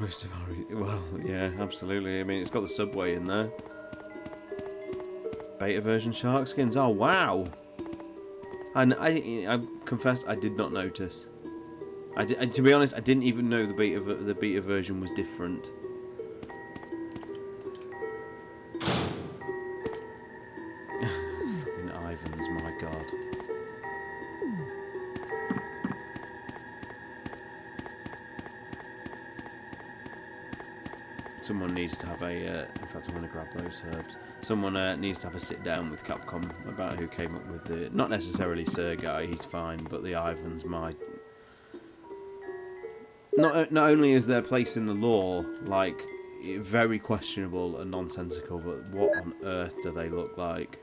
Most of our, well, yeah, absolutely. I mean, it's got the subway in there. Beta version shark skins. Oh wow! And I confess I did not notice. To be honest, I didn't even know the beta version was different. Fucking Ivans, my god. Someone needs to have a. In fact, I'm going to grab those herbs. Someone needs to have a sit down with Capcom about who came up with the. Not necessarily Sergei, he's fine, but the Ivans might. Not only is their place in the lore like very questionable and nonsensical, but what on earth do they look like?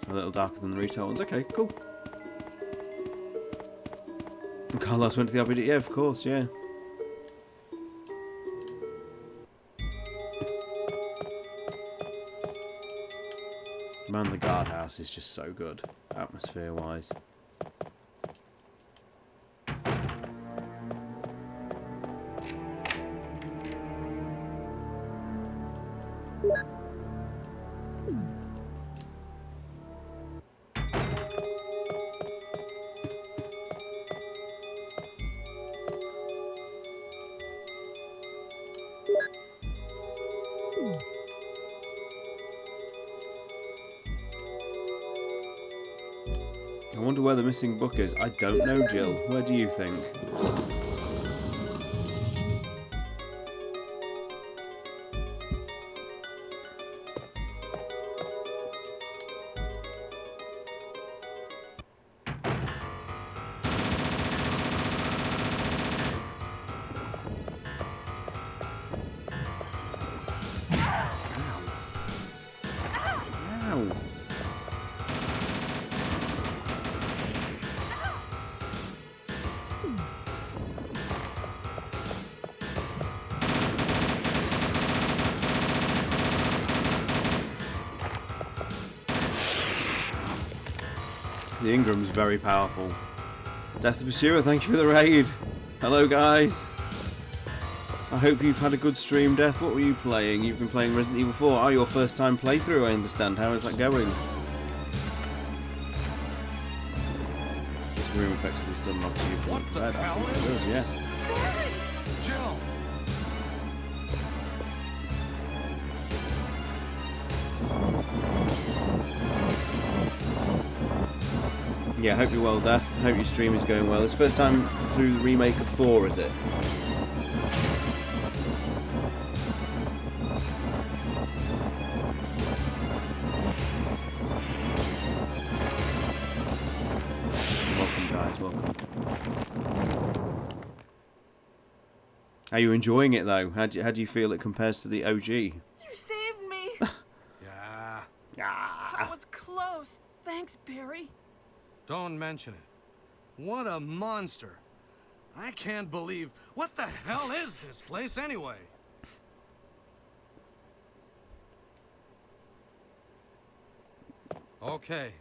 A little darker than the retail ones. Okay, cool. And Carlos went to the RPD. Yeah, of course, yeah. Man, the guardhouse is just so good, atmosphere-wise. I wonder where the missing book is. I don't know, Jill. Where do you think? Ow. The Ingram's very powerful. Death the Pursuer, thank you for the raid. Hello guys. I hope you've had a good stream, Death. What were you playing? You've been playing Resident Evil 4. Oh, your first time playthrough, I understand. How is that going? This room effectively still knocks you from What the bed. I hell think it is does, this? yeah. Jill! Yeah, hope you're well, Death. Hope your stream is going well. It's first time through the remake of 4, is it? Welcome, guys. Welcome. Are you enjoying it though? How do you feel it compares to the OG? You saved me. Yeah. That was close. Thanks, Barry. Don't mention it. What a monster. I can't believe... What the hell is this place anyway? Okay.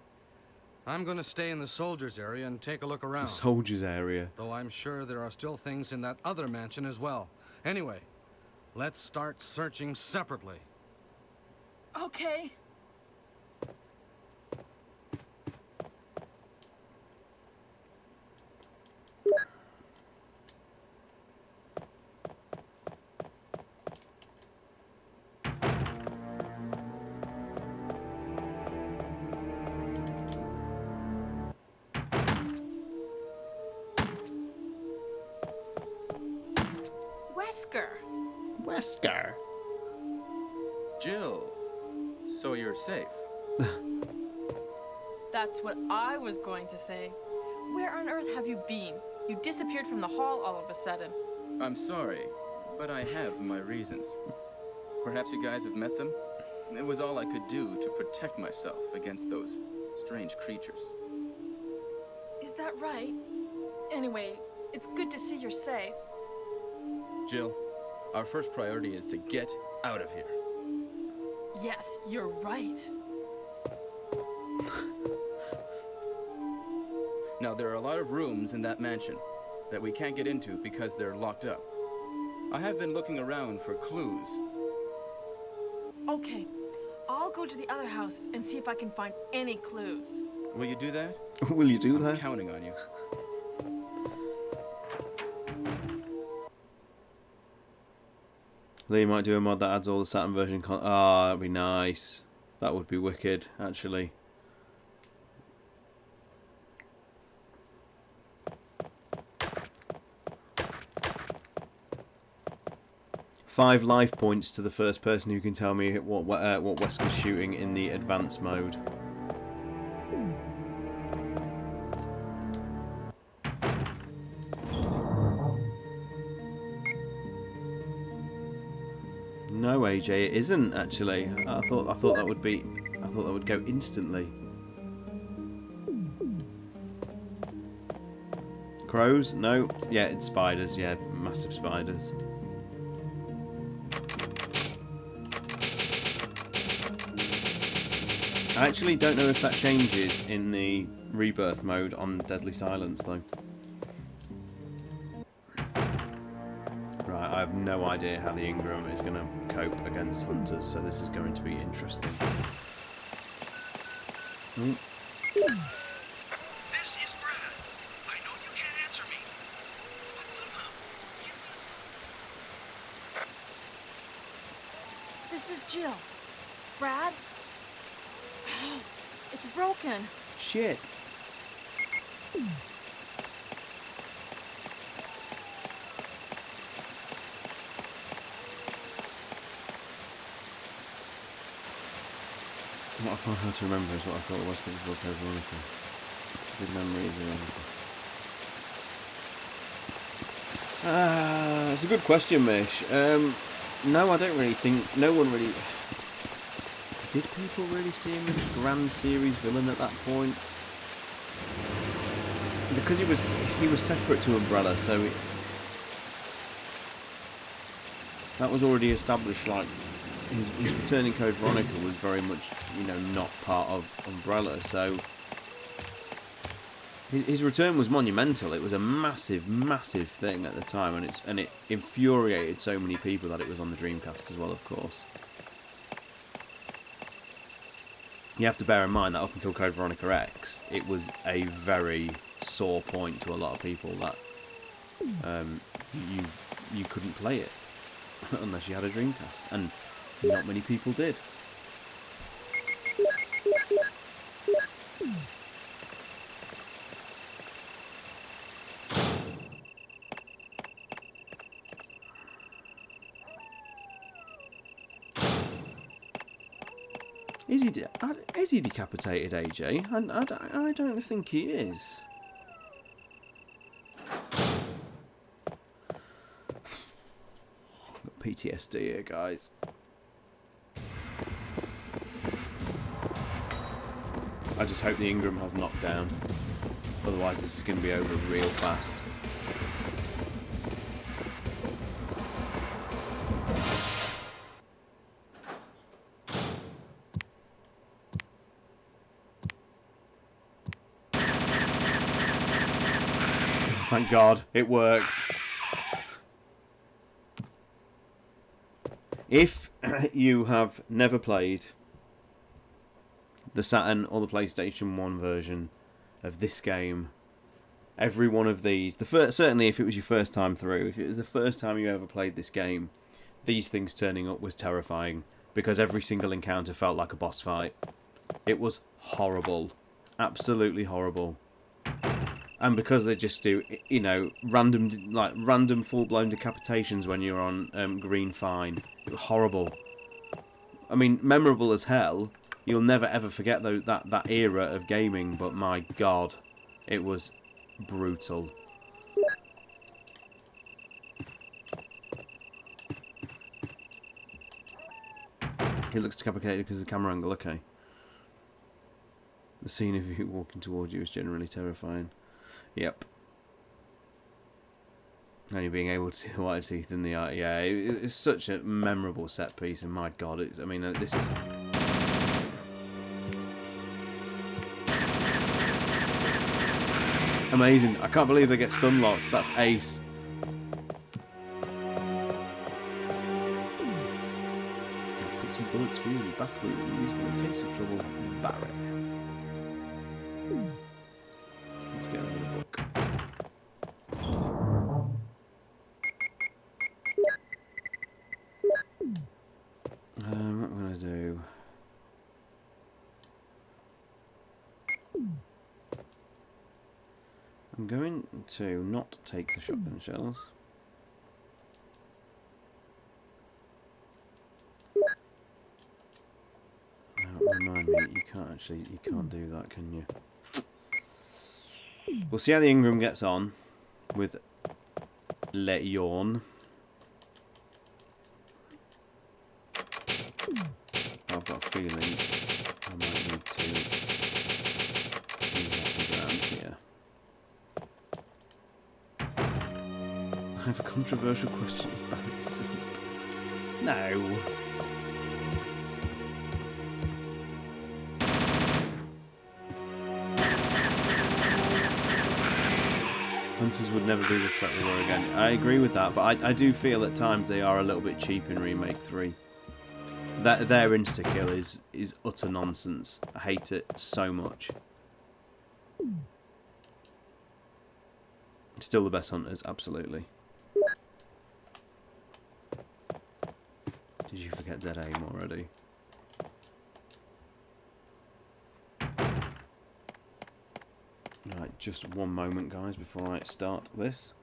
I'm gonna stay in the soldiers area and take a look around. The soldiers area. Though I'm sure there are still things in that other mansion as well. Anyway, let's start searching separately. Okay. Wesker. Wesker. Jill, so you're safe. That's what I was going to say. Where on earth have you been? You disappeared from the hall all of a sudden. I'm sorry, but I have my reasons. Perhaps you guys have met them? It was all I could do to protect myself against those strange creatures. Is that right? Anyway, it's good to see you're safe. Jill, our first priority is to get out of here. Yes, you're right. Now, there are a lot of rooms in that mansion that we can't get into because they're locked up. I have been looking around for clues. Okay, I'll go to the other house and see if I can find any clues. Will you do that? Will you do I'm that? counting on you. They might do a mod that adds all the Saturn version Ah, that'd be nice. That would be wicked, actually. 5 life points to the first person who can tell me what Wesker's shooting in the advanced mode. No, AJ, it isn't actually. I thought that would be. I thought that would go instantly. Crows? No. Yeah, it's spiders. Yeah, massive spiders. I actually don't know if that changes in the rebirth mode on Deadly Silence though. Right, I have no idea how the Ingram is going to cope against hunters, so this is going to be interesting. Ooh. This is Brad. I know you can't answer me, but somehow you listen. This is Jill. Brad? Oh, it's broken. Shit. What I found hard to remember is what I thought it was before Code Veronica. Good memories of it's a good question, Mish. No, I don't really think... No one really... Did people really see him as the Grand Series villain at that point? Because he was separate to Umbrella, so that was already established. Like his return in Code Veronica was very much, you know, not part of Umbrella. So his return was monumental. It was a massive, massive thing at the time, and it infuriated so many people that it was on the Dreamcast as well, of course. You have to bear in mind that up until Code Veronica X, it was a very sore point to a lot of people that you couldn't play it unless you had a Dreamcast, and not many people did. Is he decapitated, AJ? I don't think he is. Got PTSD here, guys. I just hope the Ingram has knockdown. Otherwise, this is going to be over real fast. Thank God, it works. If you have never played the Saturn or the PlayStation 1 version of this game, every one of these, certainly if it was your first time through, if it was the first time you ever played this game, these things turning up was terrifying, because every single encounter felt like a boss fight. It was horrible. Absolutely horrible. And because they just do, you know, random full-blown decapitations when you're on Green Fine. Horrible. I mean, memorable as hell. You'll never ever forget that era of gaming, but my God, it was brutal. He looks decapitated because of the camera angle, okay. The scene of you walking towards you is generally terrifying. Yep. Only being able to see the white teeth in the eye. Yeah, it's such a memorable set piece, and my God, I mean, this is... amazing. I can't believe they get stun locked. That's ace. Put some bullets for you in the back room and use them in case of trouble. Barry. Let's get another book. What am I going to do? I'm going to not take the shotgun shells. remind me, you can't do that, can you? We'll see how the Ingram gets on with Leon. I've got a feeling I might need to use some grounds here. I have a controversial question. Is Barry soup? No. Hunters would never be the threat they were again. I agree with that, but I do feel at times they are a little bit cheap in Remake 3. Their insta-kill is utter nonsense. I hate it so much. Still the best Hunters, absolutely. Did you forget Dead Aim already? Right, just one moment, guys, before I start this.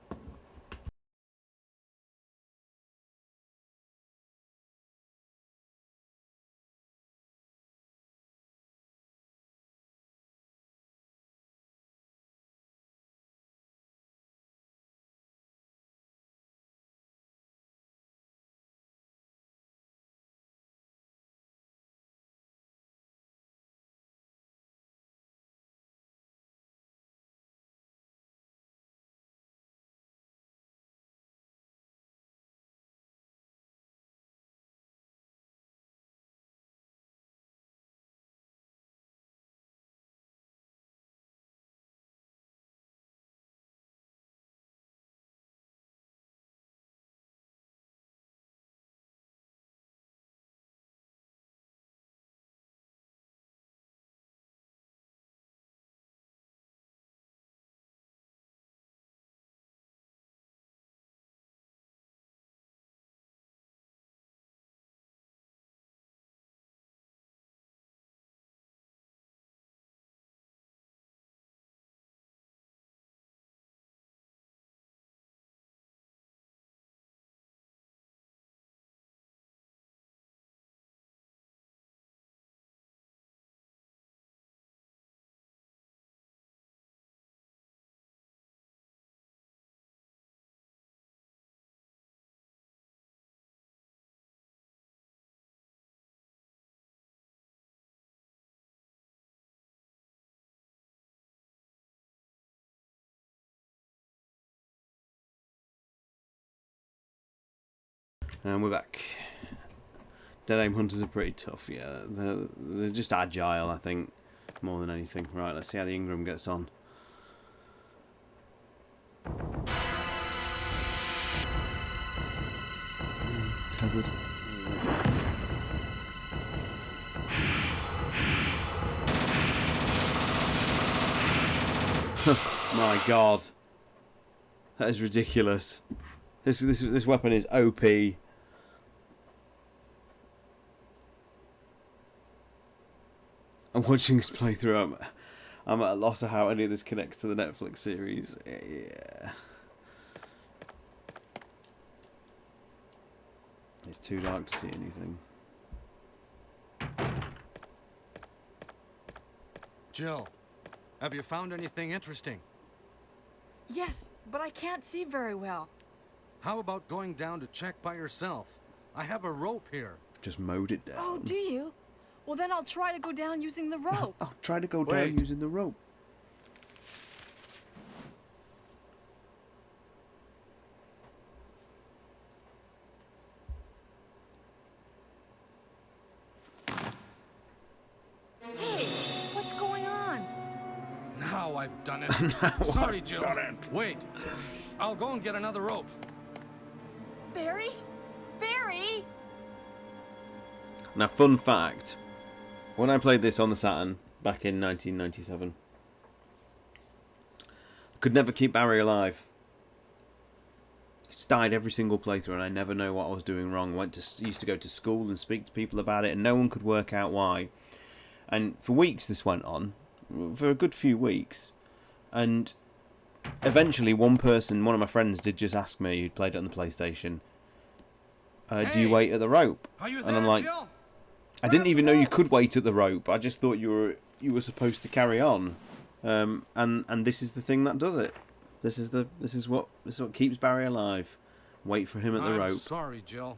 And we're back. Dead Aim Hunters are pretty tough, yeah. They're just agile, I think, more than anything. Right, let's see how the Ingram gets on. Tethered. My God, that is ridiculous. This weapon is OP. I'm watching this playthrough. I'm at a loss of how any of this connects to the Netflix series. Yeah. It's too dark to see anything. Jill, have you found anything interesting? Yes, but I can't see very well. How about going down to check by yourself? I have a rope here. Just mowed it down. Oh, do you? Well, then I'll try to go down using the rope. I'll try to go Wait. down using the rope. Hey, what's going on? Now I've done it. Sorry, Jill. Wait. I'll go and get another rope. Barry? Barry? Now, fun fact. When I played this on the Saturn back in 1997, I could never keep Barry alive. He just died every single playthrough, and I never know what I was doing wrong. Used to go to school and speak to people about it, and no one could work out why. And for weeks this went on, for a good few weeks, and eventually one of my friends did just ask me, who'd played it on the PlayStation, do you wait at the rope? Are you And there, I'm like, Jill? I didn't even know you could wait at the rope. I just thought you were supposed to carry on. And this is the thing that does it. This is what keeps Barry alive. Wait for him at the I'm rope. sorry, Jill.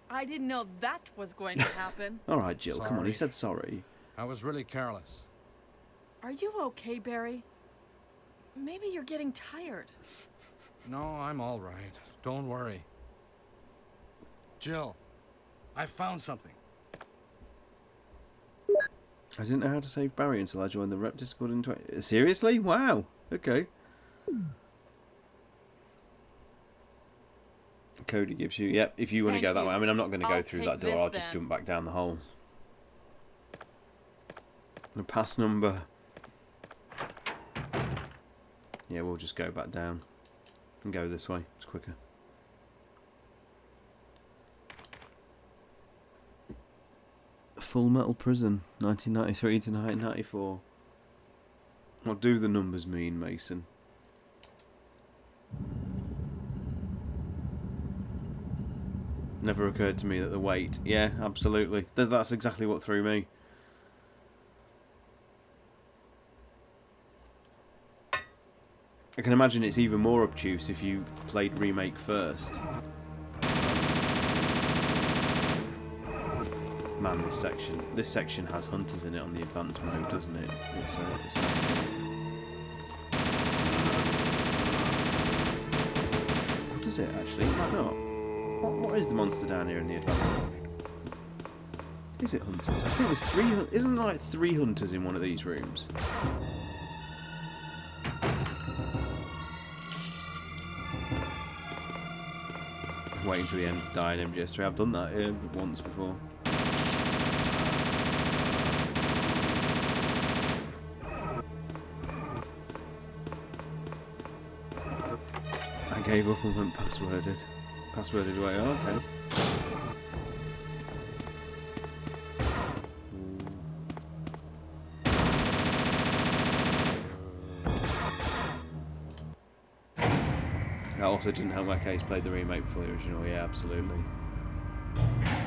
I didn't know that was going to happen. All right, Jill. Come on. He Sorry. said sorry. I was really careless. Are you okay, Barry? Maybe you're getting tired. No, I'm all right. Don't worry. Jill, I found something. I didn't know how to save Barry until I joined the rep Discord in 20... Seriously? Wow. Okay. Cody gives you... Yep, if you want to Thank go that you. way. I mean, I'm not going to go I'll through take that door. this I'll just then. jump back down the hole. The pass number... Yeah, we'll just go back down. And go this way. It's quicker. Full Metal Prison, 1993 to 1994. What do the numbers mean, Mason? Never occurred to me that the weight... Yeah, absolutely. That's exactly what threw me. I can imagine it's even more obtuse if you played Remake first. Man, this section has hunters in it on the advanced mode, doesn't it? It's nasty. What does it actually? It might not. What is the monster down here in the advanced mode? Is it hunters? I think there's 3. Isn't there like 3 hunters in one of these rooms? Waiting for the end to die in MGS3. I've done that here once before. I gave up and went passworded. Passworded away. Oh, okay. That also didn't help my case. Played the remake before the original. Yeah, absolutely.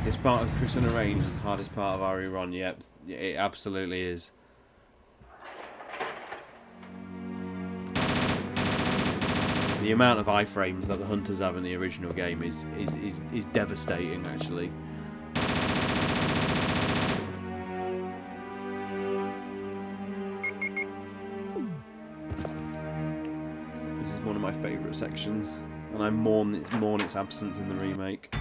This part of Crusader Range is the hardest part of RE Run. Yep, it absolutely is. The amount of iframes that the hunters have in the original game is devastating, actually. This is one of my favourite sections, and I mourn its absence in the remake.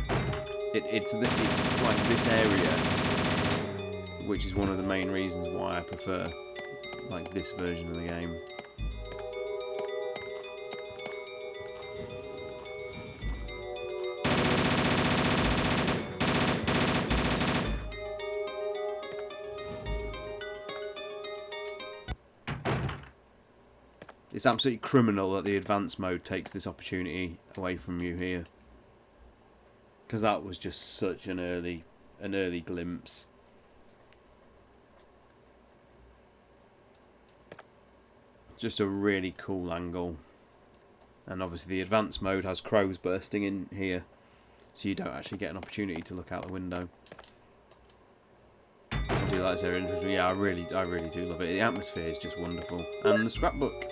It's like this area, which is one of the main reasons why I prefer like this version of the game. It's absolutely criminal that the advanced mode takes this opportunity away from you here, because that was just such an early glimpse. Just a really cool angle, and obviously the advanced mode has crows bursting in here, so you don't actually get an opportunity to look out the window. I do like this area. Yeah, I really do love it. The atmosphere is just wonderful, and the scrapbook.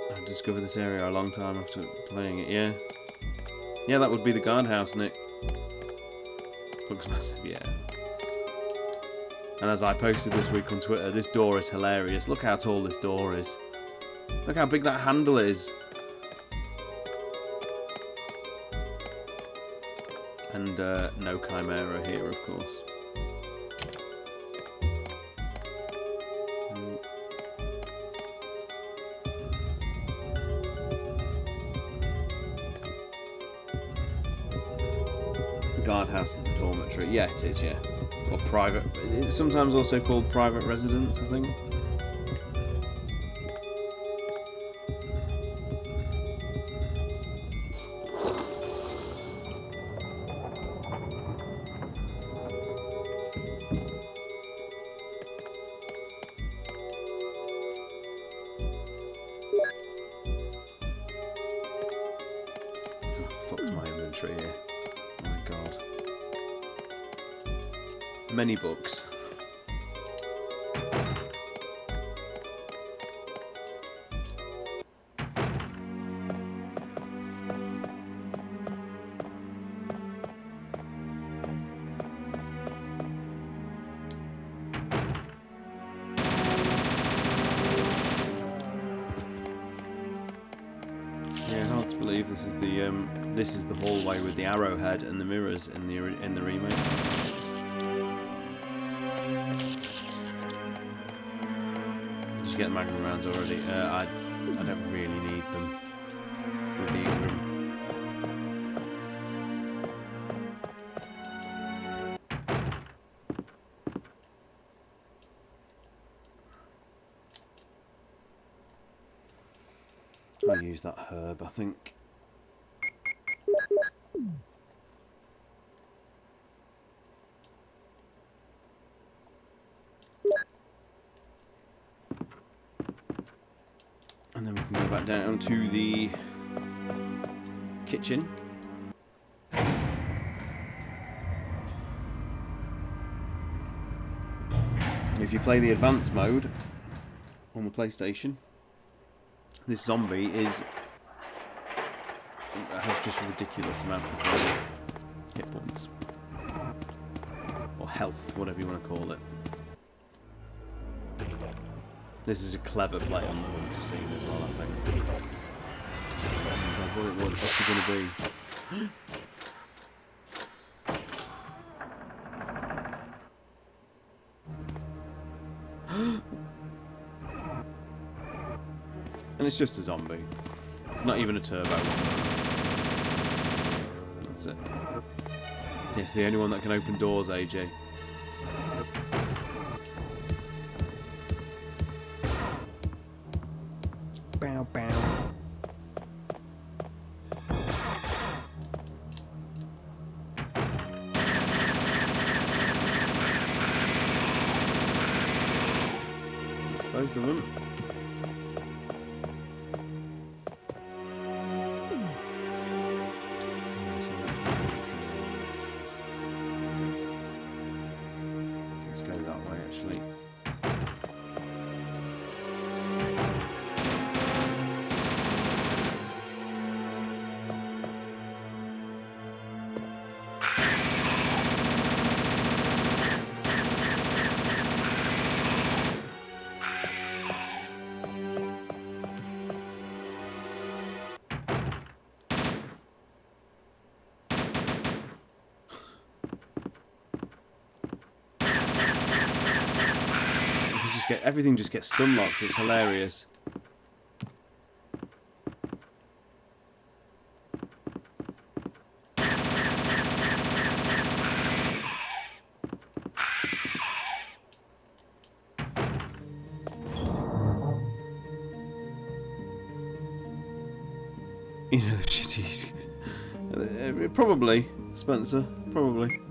I discovered this area a long time after playing it. Yeah, that would be the guardhouse, Nick. Looks massive, yeah. And as I posted this week on Twitter, this door is hilarious. Look how tall this door is. Look how big that handle is. And no Chimera here, of course. Guardhouse is the dormitory. Yeah, it is, yeah. Or private. It's sometimes also called private residence, I think. Oh, fucked my inventory entry here. Oh my god. Many books. Yeah, hard to believe this is the hallway with the arrowhead and the mirrors in the remake. Did you get the Magnum rounds already? I don't really need them with the Ingram. I'll use that herb, I think. And then we can go back down to the kitchen. If you play the advanced mode on the PlayStation, this zombie has just a ridiculous amount of hit points. Or health, whatever you want to call it. This is a clever play on the hunter scene as well, I think. What's it going to be? And it's just a zombie. It's not even a turbo one. That's it. Yeah, it's the only one that can open doors, AJ. Bow, bow. That's both of them. Let's go that way, actually. Everything just gets stun locked. It's hilarious. You know the shitties. Probably, Spencer. Probably.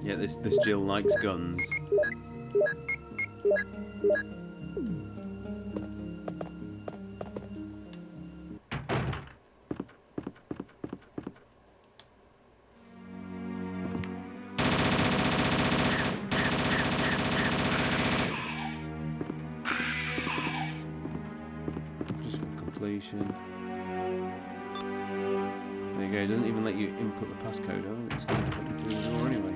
Yeah, this Jill likes guns. Just for completion. There you go, it doesn't even let you input the passcode, oh, it's going to put you through the door anyway.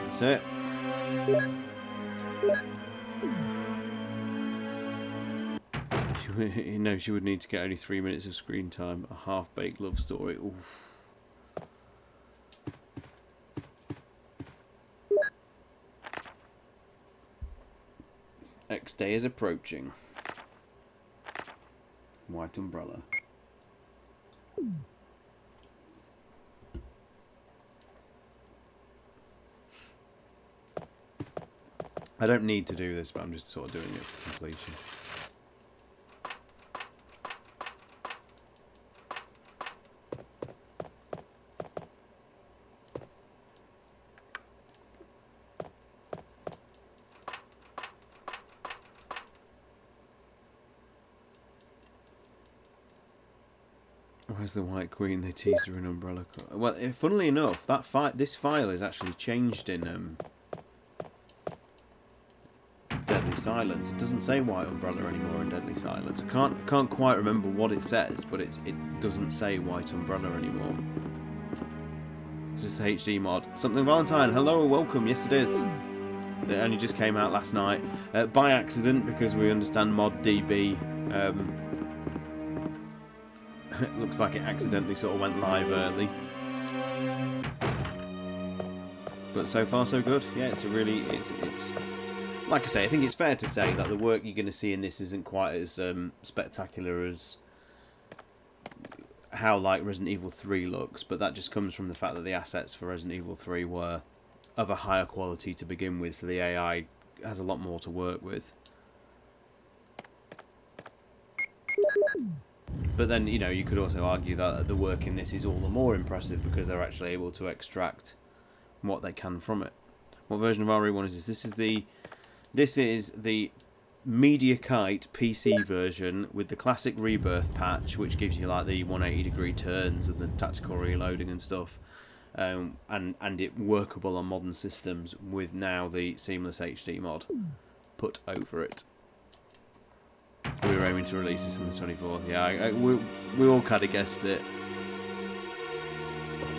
That's it. She would need to get only 3 minutes of screen time. A half-baked love story. Oof. X day is approaching. White umbrella. I don't need to do this, but I'm just sort of doing it for completion. Where's the White Queen? They teased her in Umbrella. Well, funnily enough, this file is actually changed in Deadly Silence. It doesn't say White Umbrella anymore in Deadly Silence. I can't quite remember what it says, but it doesn't say White Umbrella anymore. Is this the HD mod? Something Valentine. Hello, welcome. Yes, it is. It only just came out last night by accident because we understand mod DB. It looks like it accidentally sort of went live early. But so far so good. Yeah, it's like I say, I think it's fair to say that the work you're going to see in this isn't quite as spectacular as how like Resident Evil 3 looks, but that just comes from the fact that the assets for Resident Evil 3 were of a higher quality to begin with, so the AI has a lot more to work with. But then, you know, you could also argue that the work in this is all the more impressive because they're actually able to extract what they can from it. What version of RE1 is this? This is the MediaKite PC version with the classic Rebirth patch, which gives you like the 180-degree turns and the tactical reloading and stuff, and it workable on modern systems with now the Seamless HD mod put over it. We were aiming to release this on the 24th. Yeah, we all kind of guessed it.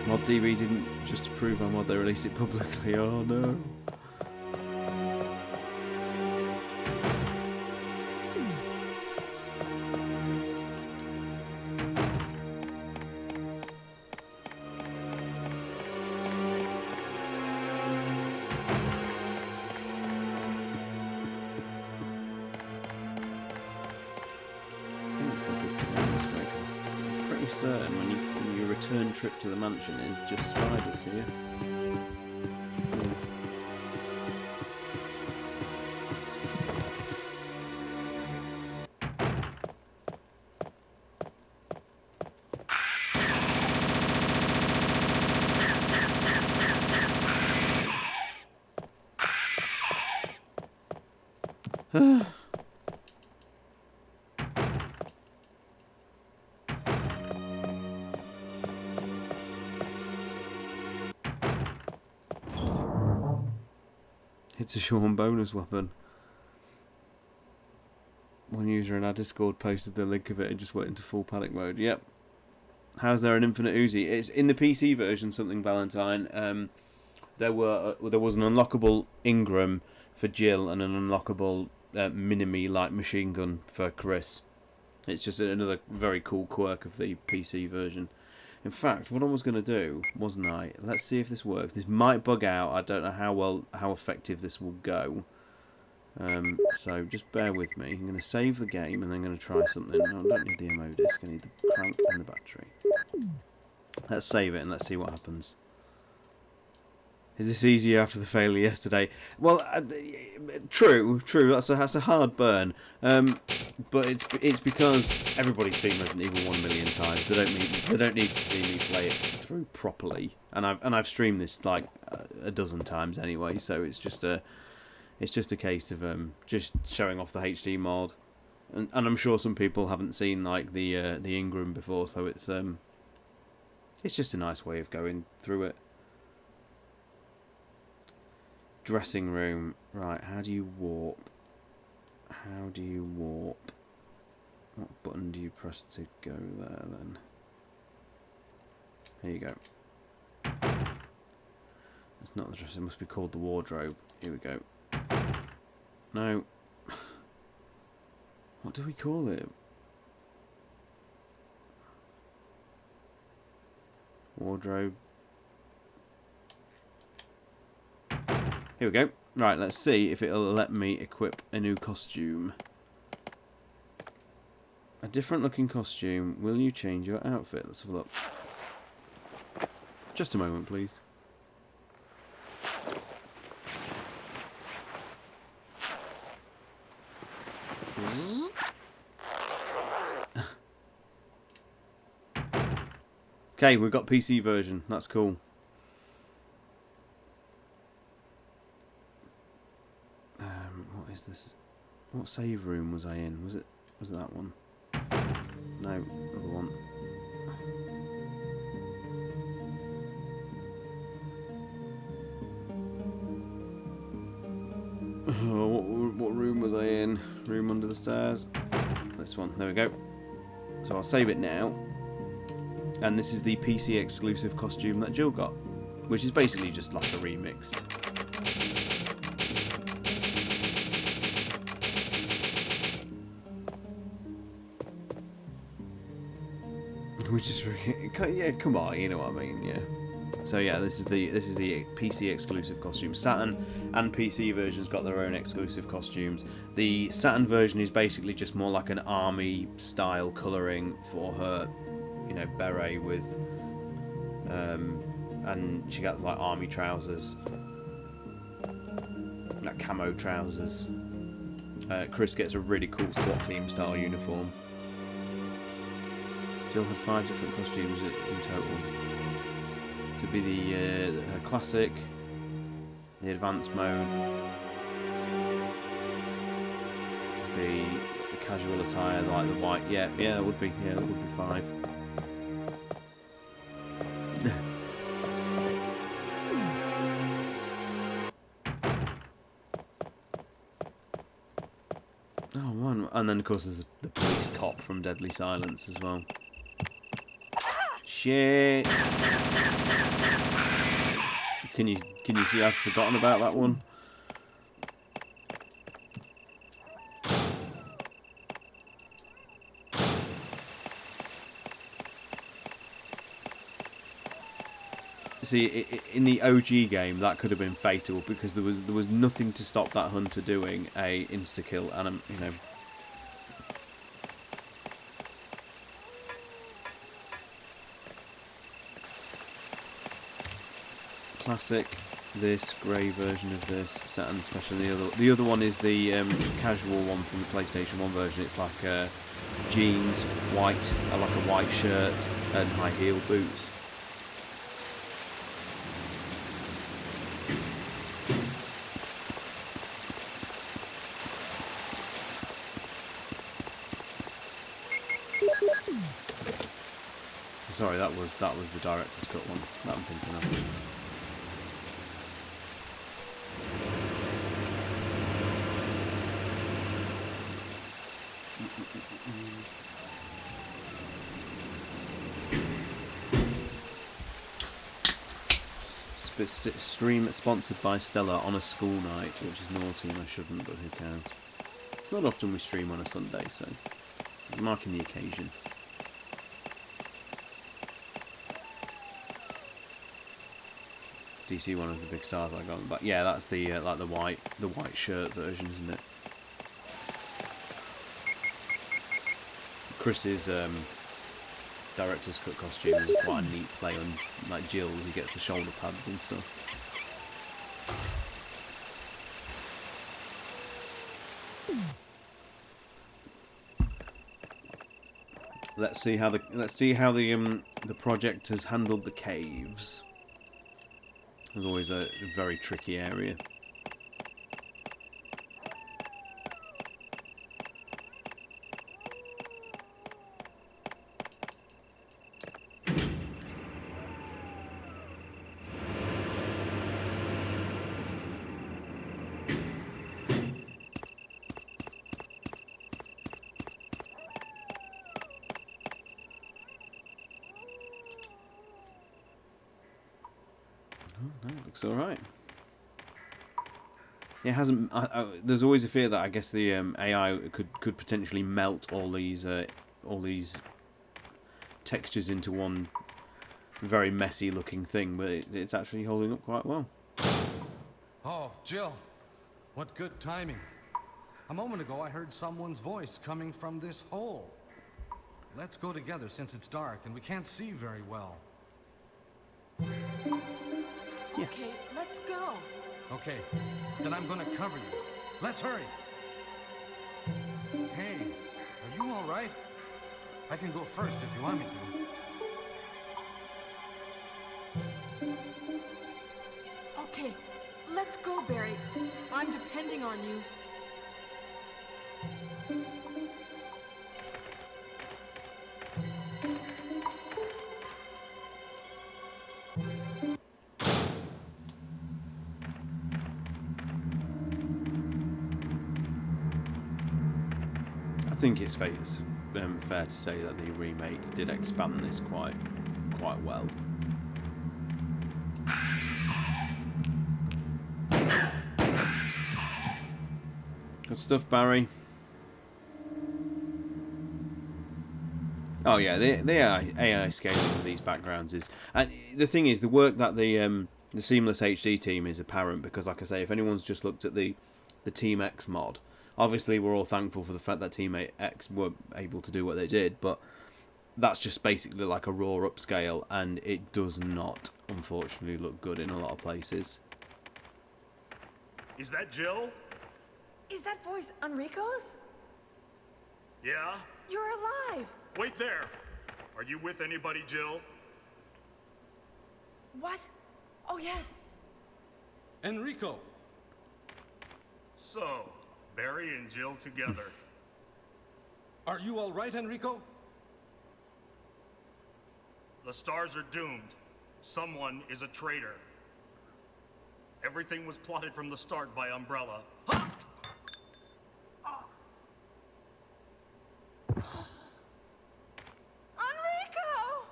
ModDB didn't just approve our mod; they released it publicly. Oh no. Certain when your return trip to the mansion is just spiders here. It's a Sean bonus weapon. One user in our Discord posted the link of it and just went into full panic mode. Yep. How's there an infinite Uzi? It's in the PC version, something Valentine. There was an unlockable Ingram for Jill and an unlockable Minimi light machine gun for Chris. It's just another very cool quirk of the PC version. In fact, what I was going to do, wasn't I? Let's see if this works. This might bug out. I don't know how effective this will go. So just bear with me. I'm going to save the game and then I'm going to try something. No, I don't need the MO disc. I need the crank and the battery. Let's save it and let's see what happens. Is this easier after the failure yesterday? Well, true. That's a hard burn. But it's because everybody's seen Resident Evil 1 million times. They don't need to see me play it through properly. And I've streamed this like a dozen times anyway. So it's just a case of just showing off the HD mod. And I'm sure some people haven't seen like the Ingram before. So it's just a nice way of going through it. Dressing room. Right, how do you warp? What button do you press to go there then? Here you go. It's not the dressing, it must be called the wardrobe. Here we go. No. What do we call it? Wardrobe. Here we go. Right, let's see if it'll let me equip a new costume. A different looking costume. Will you change your outfit? Let's have a look. Just a moment, please. Okay, we've got PC version. That's cool. What is this? What save room was I in? Was it that one? No, other one. Oh, what room was I in? Room under the stairs? This one. There we go. So I'll save it now. And this is the PC exclusive costume that Jill got, which is basically just like a remixed. Which is yeah, come on, you know what I mean, yeah. So yeah, this is the PC exclusive costume. Saturn and PC versions got their own exclusive costumes. The Saturn version is basically just more like an army style colouring for her, you know, beret with, and she gets like army trousers, like camo trousers. Chris gets a really cool SWAT team style uniform. Jill had 5 different costumes in total. To be her classic, the advanced mode, the casual attire like the white. Yeah, that would be 5. Oh man, and then of course there's the police cop from Deadly Silence as well. Shit. Can you see I've forgotten about that one? See, in the OG game, that could have been fatal because there was nothing to stop that hunter doing a insta kill, and you know. Classic, this grey version of this Saturn special. The other one is the casual one from the PlayStation 1 version. It's like jeans, white, like a white shirt, and high heel boots. Sorry, that was the director's cut one that I'm thinking of. Stream sponsored by Stella on a school night, which is naughty and I shouldn't, but who cares. It's not often we stream on a Sunday, so it's marking the occasion. DC one of the big stars I got, but yeah, that's the like the white shirt version, isn't it? Chris's director's cut costume is quite a neat play on like Jill's. He gets the shoulder pads and stuff. Let's see how the project has handled the caves. There's always a very tricky area. Looks all right. It hasn't. There's always a fear that I guess the AI could potentially melt all these textures into one very messy looking thing, but it's actually holding up quite well. Oh, Jill, what good timing! A moment ago, I heard someone's voice coming from this hole. Let's go together since it's dark and we can't see very well. Yes. Okay, let's go. Okay, then I'm gonna cover you. Let's hurry. Hey, are you all right? I can go first if you want me to. Okay, let's go, Barry. I'm depending on you. think it's fair to say that the remake did expand this quite well. Good stuff, Barry. Oh yeah, the AI scaling with these backgrounds is, and the thing is, the work that the Seamless HD team is apparent, because, like I say, if anyone's just looked at the Team X mod, obviously we're all thankful for the fact that Team X were able to do what they did, but that's just basically like a raw upscale, and it does not, unfortunately, look good in a lot of places. Is that Jill? Is that voice Enrico's? Yeah? You're alive! Wait there! Are you with anybody, Jill? What? Oh, yes. Enrico! So, Barry and Jill together. Are you all right, Enrico? The stars are doomed. Someone is a traitor. Everything was plotted from the start by Umbrella. Ha! Enrico!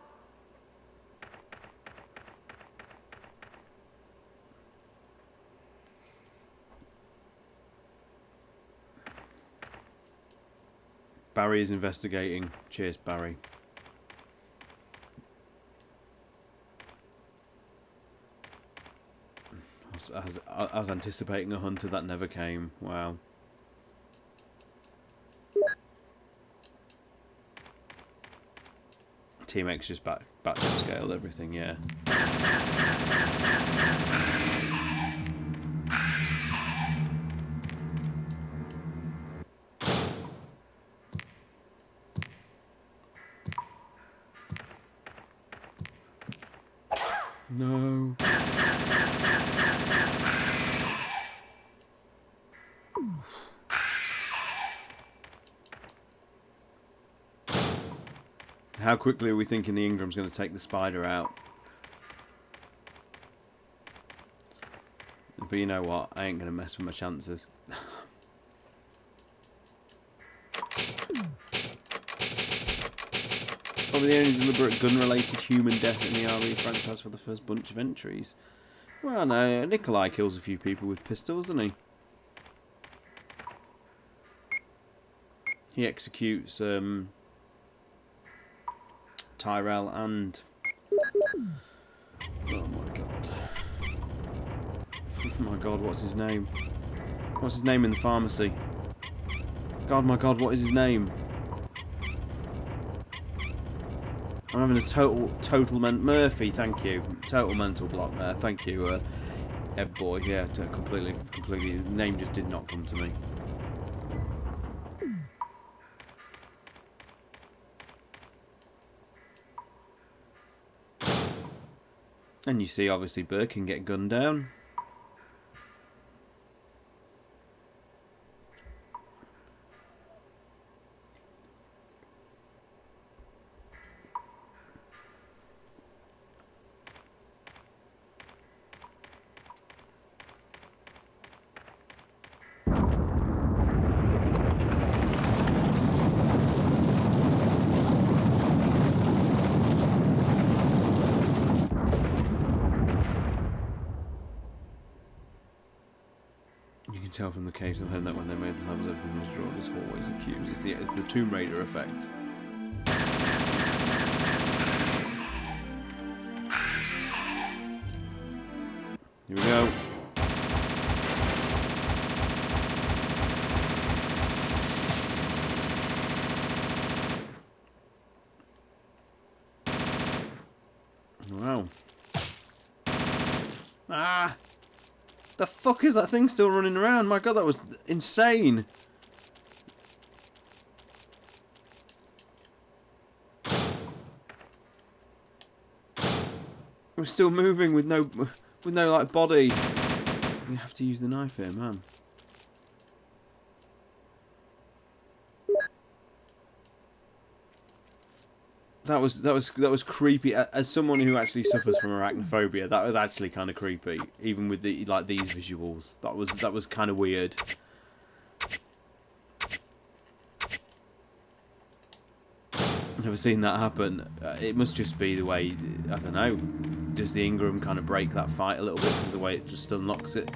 Barry is investigating. Cheers, Barry. I was anticipating a hunter that never came. Wow. Team X just back to scaled everything, yeah. No. How quickly are we thinking the Ingram's going to take the spider out? But you know what? I ain't going to mess with my chances. Probably the only deliberate gun-related human death in the RE franchise for the first bunch of entries. Well, no, Nikolai kills a few people with pistols, doesn't he? He executes Tyrell and... Oh my god. Oh my god, what's his name? What's his name in the pharmacy? God, my god, what is his name? I'm having a total Murphy, thank you. Total mental block there, thank you, Ed boy. Yeah, completely, the name just did not come to me. And you see, obviously, Birkin get gunned down. Tell from the caves I've heard that when they made the levels everything was drawn as hallways and cubes. It's the Tomb Raider effect. Here we go. Wow. Ah! The fuck is that thing still running around? My god, that was insane. It was still moving with no like body. You have to use the knife here, man. That was creepy. As someone who actually suffers from arachnophobia, that was actually kind of creepy. Even with these visuals, that was kind of weird. Never seen that happen. It must just be the way, I don't know, does the Ingram kind of break that fight a little bit because of the way it just still knocks it?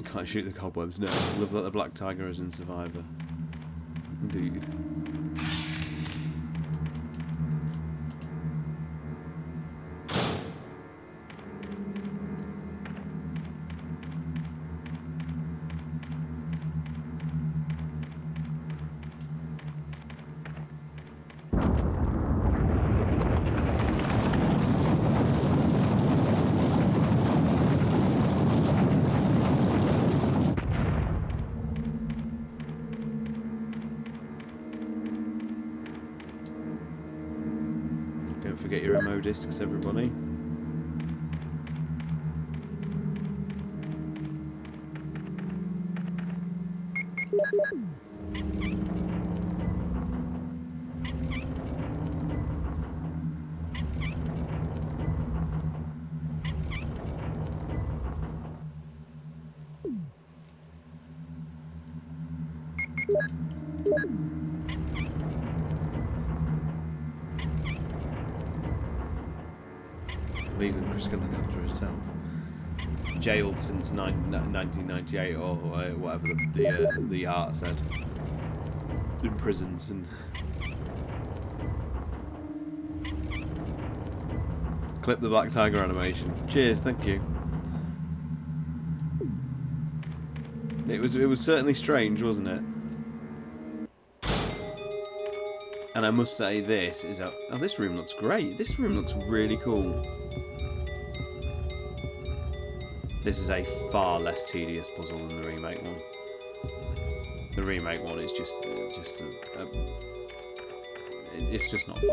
Can't shoot the cobwebs, no. Love that the Black Tiger is in Survivor. Indeed. Don't forget your MO discs, everybody. Leave them, Chris can look after herself. Jailed since 1998 or whatever the art said. In prison since. Clip the Black Tiger animation. Cheers, thank you. It was certainly strange, wasn't it? And I must say, this is a... Oh, this room looks great. This room looks really cool. This is a far less tedious puzzle than the remake one. The remake one is it's just not fun.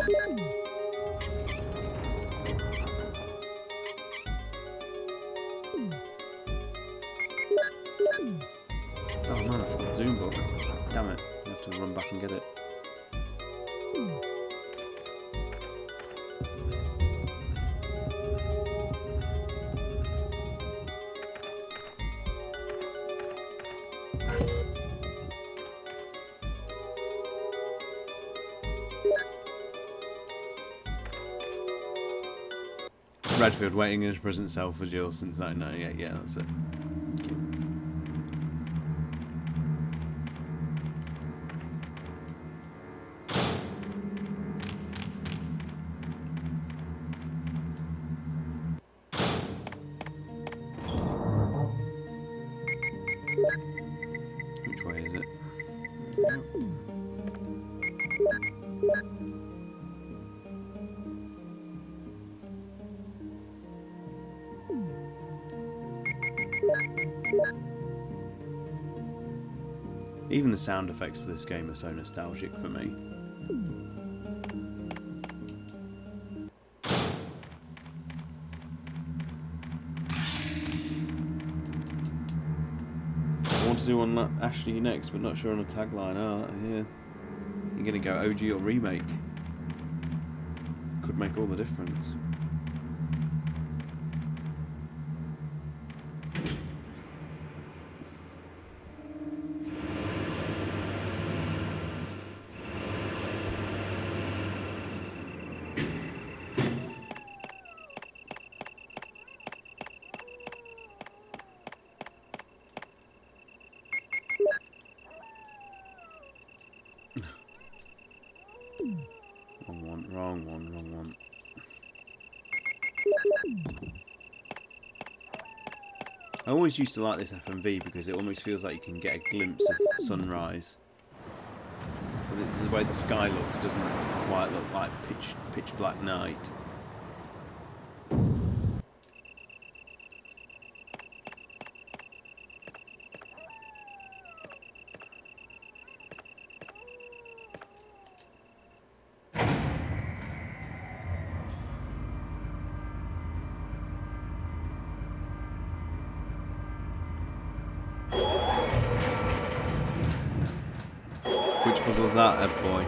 Oh man, I forgot the Zoom book. Damn it, I have to run back and get it. Redfield waiting in his present self for Jill since 1998. Yeah, that's it. Thank you. Which way is it? Even the sound effects of this game are so nostalgic for me. I want to do one Ashley next, but not sure on a tagline art. Yeah. You're gonna go OG or remake. Could make all the difference. Wrong one. I always used to like this FMV because it almost feels like you can get a glimpse of sunrise. The way the sky looks doesn't quite look like pitch black night. puzzle's that, boy?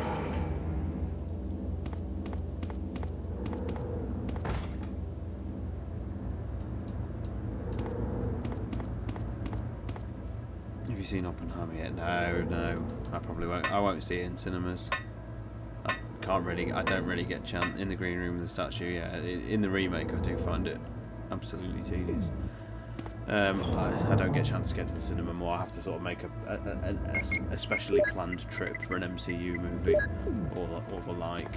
Have you seen Oppenheimer yet? No. I probably won't. I won't see it in cinemas. I don't really get chance in the green room with the statue. Yeah, in the remake, I do find it absolutely tedious. I don't get a chance to get to the cinema more. I have to sort of make a specially planned trip for an MCU movie or the like.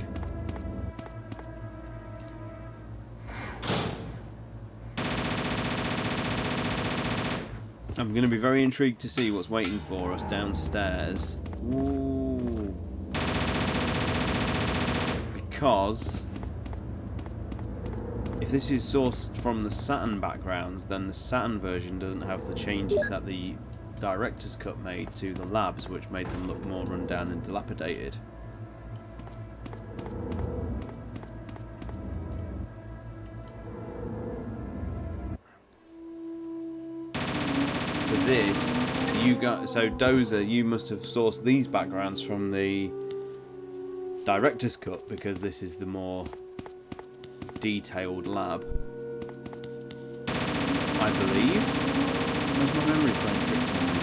I'm going to be very intrigued to see what's waiting for us downstairs. Ooh. Because if this is sourced from the Saturn backgrounds, then the Saturn version doesn't have the changes that the director's cut made to the labs, which made them look more run down and dilapidated. So Dozer, you must have sourced these backgrounds from the director's cut, because this is the more detailed lab, I believe. Where's my memory playing tricks on me?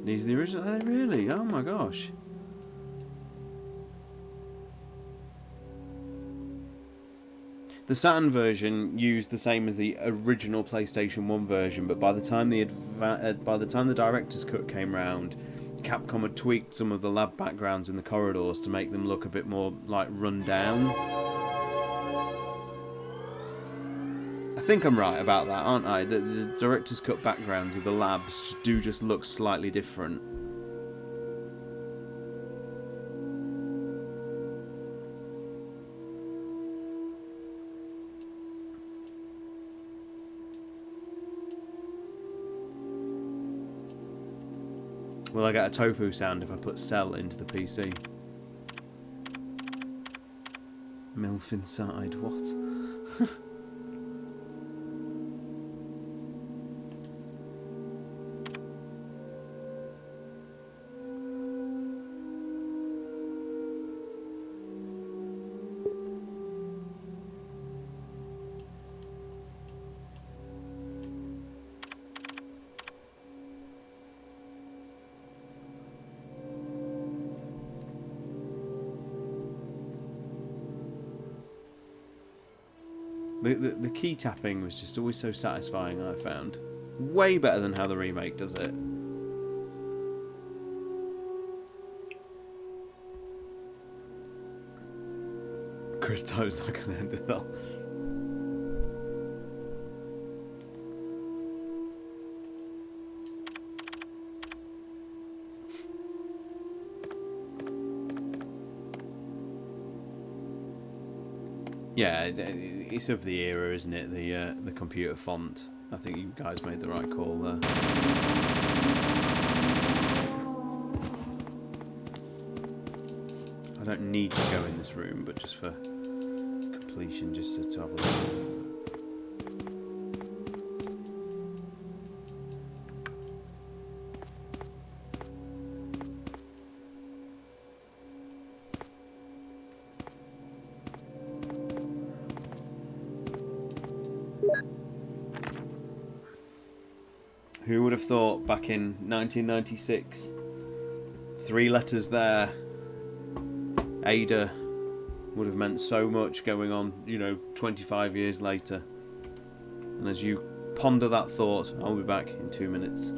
These are the original. Are they really? Oh my gosh. The Saturn version used the same as the original PlayStation 1 version, but by the time the director's cut came round, Capcom had tweaked some of the lab backgrounds in the corridors to make them look a bit more like run down. I think I'm right about that, aren't I? The director's cut backgrounds of the labs do just look slightly different. Will I get a tofu sound if I put Cell into the PC? MILF inside, what? The key tapping was just always so satisfying, I found. Way better than how the remake does it. Chris Toe's not going to end it though. Yeah, it's of the era, isn't it? The computer font. I think you guys made the right call there. I don't need to go in this room, but just for completion, just to have a look. Who would have thought back in 1996, 3 letters there, Ada, would have meant so much going on, 25 years later. And as you ponder that thought, I'll be back in 2 minutes.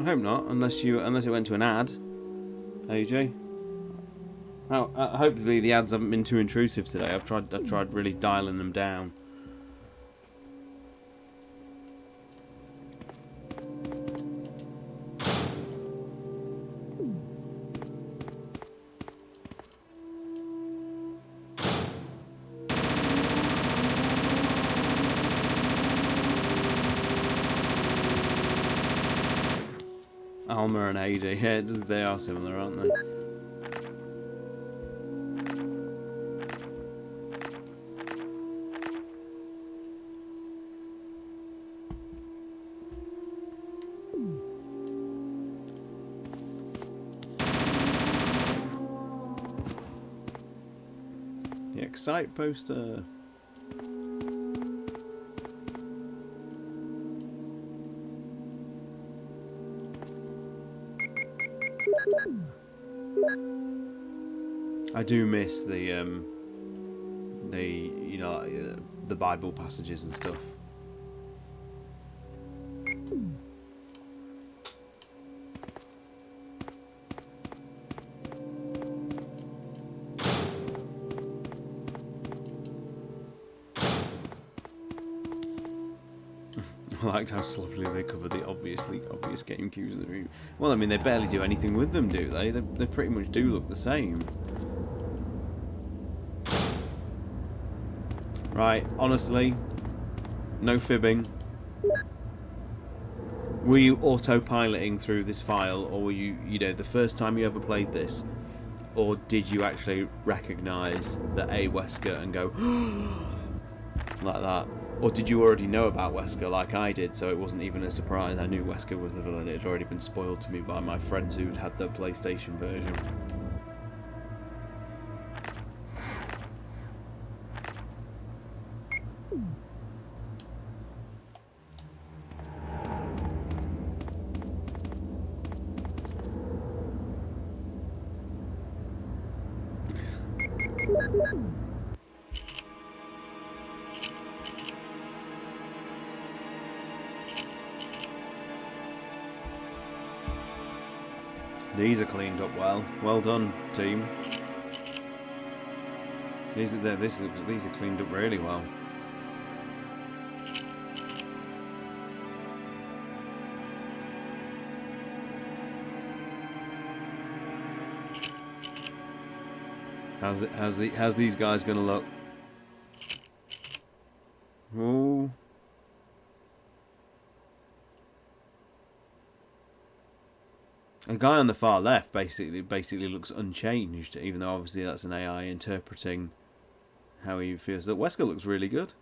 hope not, unless it went to an ad. AJ. Oh, hopefully the ads haven't been too intrusive today. I've tried really dialing them down. Alma and Ada, yeah, they are similar, aren't they? The Excite poster. I do miss the the Bible passages and stuff. I liked how sloppily they covered the obvious game cues in the room. Well, I mean, they barely do anything with them, do they? They pretty much do look the same. Right, honestly, no fibbing. Were you autopiloting through this file, or were you the first time you ever played this? Or did you actually recognise that Wesker and go, like that? Or did you already know about Wesker like I did, so it wasn't even a surprise? I knew Wesker was the villain. It had already been spoiled to me by my friends who'd had the PlayStation version. These are cleaned up well. Well done, team. These are cleaned up really well. How's these guys gonna look? Ooh. A guy on the far left basically looks unchanged, even though obviously that's an AI interpreting how he feels. That Wesker looks really good.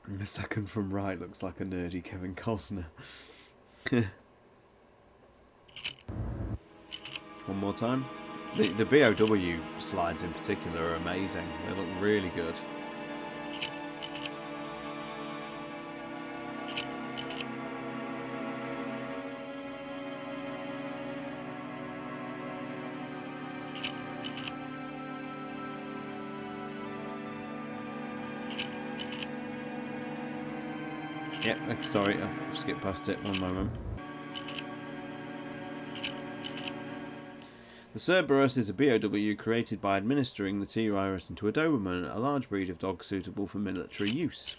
And the second from right looks like a nerdy Kevin Costner. One more time. The BOW slides in particular are amazing. They look really good. Yep, sorry, I've skipped past it. One moment. The Cerberus is a BOW created by administering the T-Virus into a Doberman, a large breed of dog suitable for military use.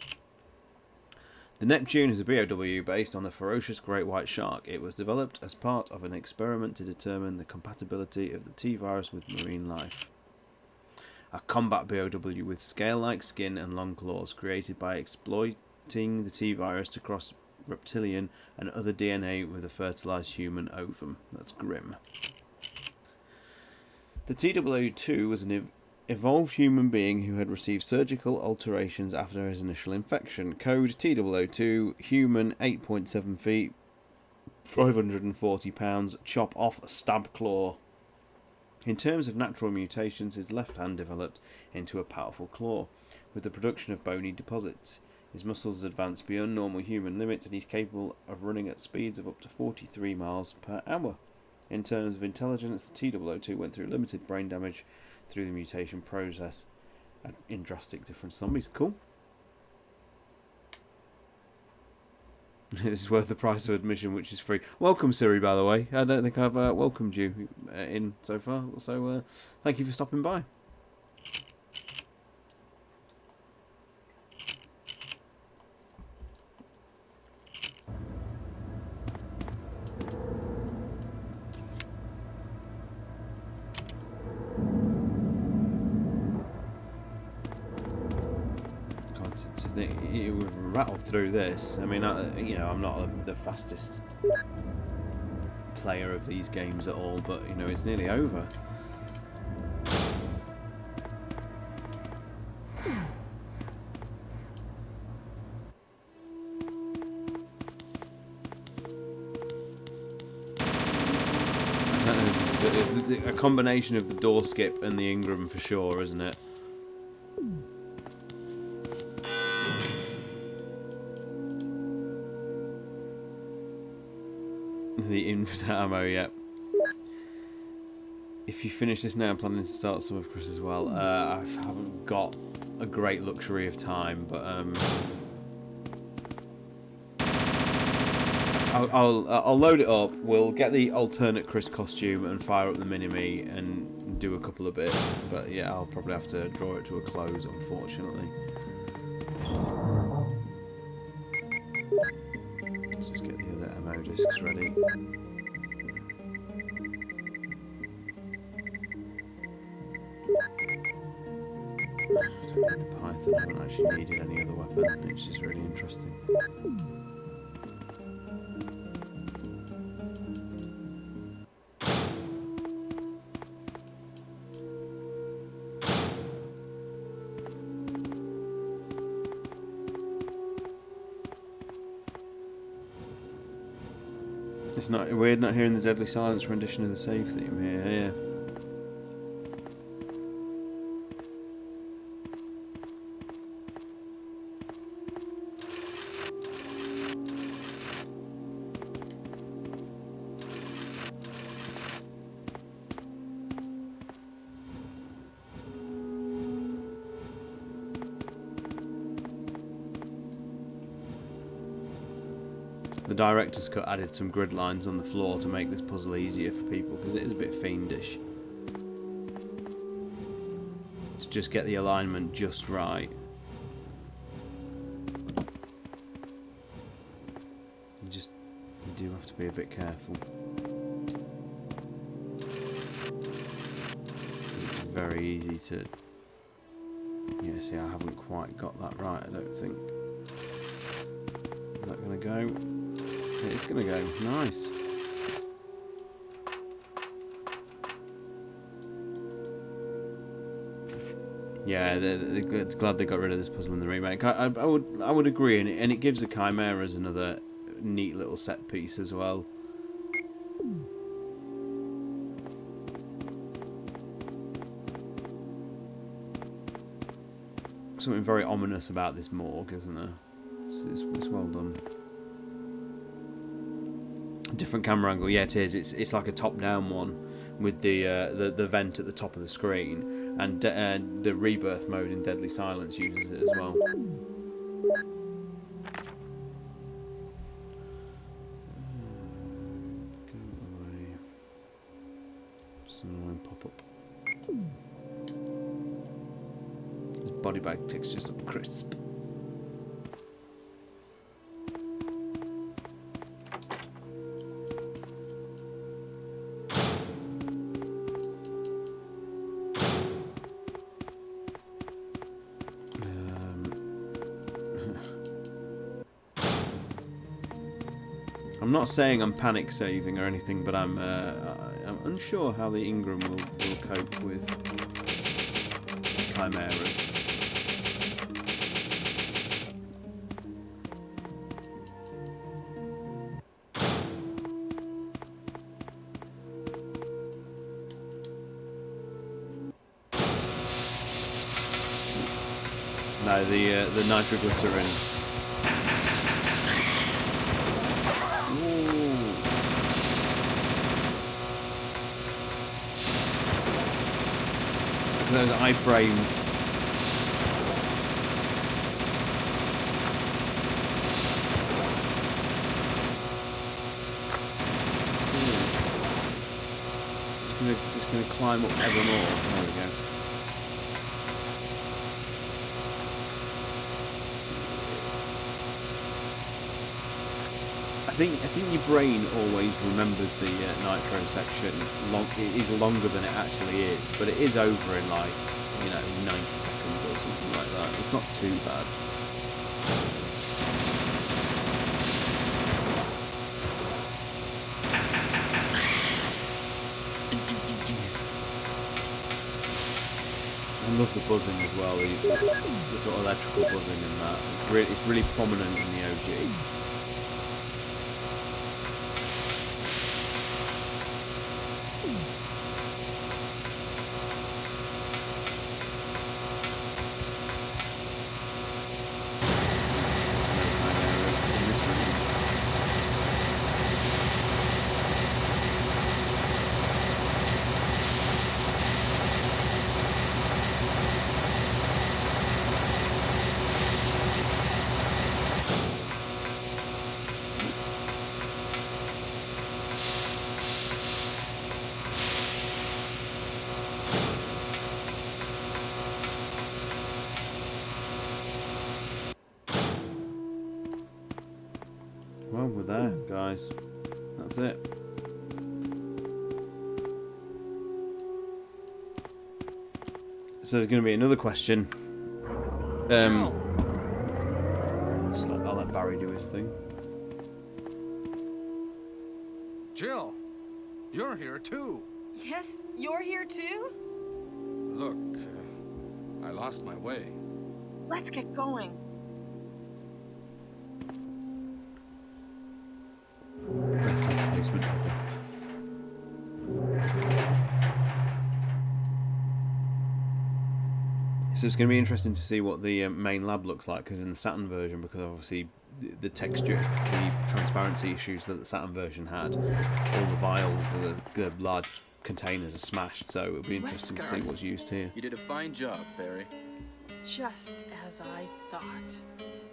The Neptune is a BOW based on the ferocious great white shark. It was developed as part of an experiment to determine the compatibility of the T-Virus with marine life. A combat BOW with scale-like skin and long claws, created by exploiting the T-Virus to cross reptilian and other DNA with a fertilized human ovum. That's grim. The TW2 was an evolved human being who had received surgical alterations after his initial infection. Code TW2, human, 8.7 feet, 540 pounds, chop off, stab claw. In terms of natural mutations, his left hand developed into a powerful claw, with the production of bony deposits. His muscles advanced beyond normal human limits, and he's capable of running at speeds of up to 43 miles per hour. In terms of intelligence, the T-002 went through limited brain damage through the mutation process in drastic different zombies. Cool. This is worth the price of admission, which is free. Welcome, Siri, by the way. I don't think I've welcomed you in so far, so thank you for stopping by. We've rattled through this. I mean, you know, I'm not the fastest player of these games at all, but you know, it's nearly over. I don't know. It's a combination of the door skip and the Ingram for sure, isn't it? The infinite ammo, yep. If you finish this now, I'm planning to start some of Chris as well. I haven't got a great luxury of time, but I'll load it up. We'll get the alternate Chris costume and fire up the mini-me and do a couple of bits. But yeah, I'll probably have to draw it to a close, unfortunately. Let's just get the other ammo discs ready. The Python, I haven't actually needed any other weapon, which is really interesting. It's not weird not hearing the Deadly Silence rendition of the save theme here, yeah. The director's cut added some grid lines on the floor to make this puzzle easier for people, because it is a bit fiendish. To just get the alignment just right. You do have to be a bit careful. It's very easy to... Yeah, see, I haven't quite got that right, I don't think. Is that going to go? It's gonna go. Nice. Yeah, they're glad they got rid of this puzzle in the remake. I would agree, and it gives the Chimeras another neat little set piece as well. Something very ominous about this morgue, isn't there? It's well done. Different camera angle, yeah, it is. It's like a top-down one with the vent at the top of the screen, and the rebirth mode in Deadly Silence uses it as well. Go away. Just an annoying pop-up. His body bag texture's not crisp. I'm not saying I'm panic saving or anything, but I'm unsure how the Ingram will cope with Chimeras. No, the nitroglycerin. those iframes. Just gonna climb up ever more. There we go. I think your brain always remembers the nitro section. It is longer than it actually is, but it is over in like 90 seconds or something like that. It's not too bad. I love the buzzing as well. The sort of electrical buzzing in that. It's really prominent in the OG. Well, we're there, guys. That's it. So there's going to be another question. I'll let Barry do his thing. Jill, you're here too. Yes, you're here too? Look, I lost my way. Let's get going. Best ad placement ever. So it's going to be interesting to see what the main lab looks like, because in the Saturn version, because obviously the texture, the transparency issues that the Saturn version had, all the vials, the large containers are smashed, so it'll be interesting to see what's used here. You did a fine job, Barry. Just as I thought.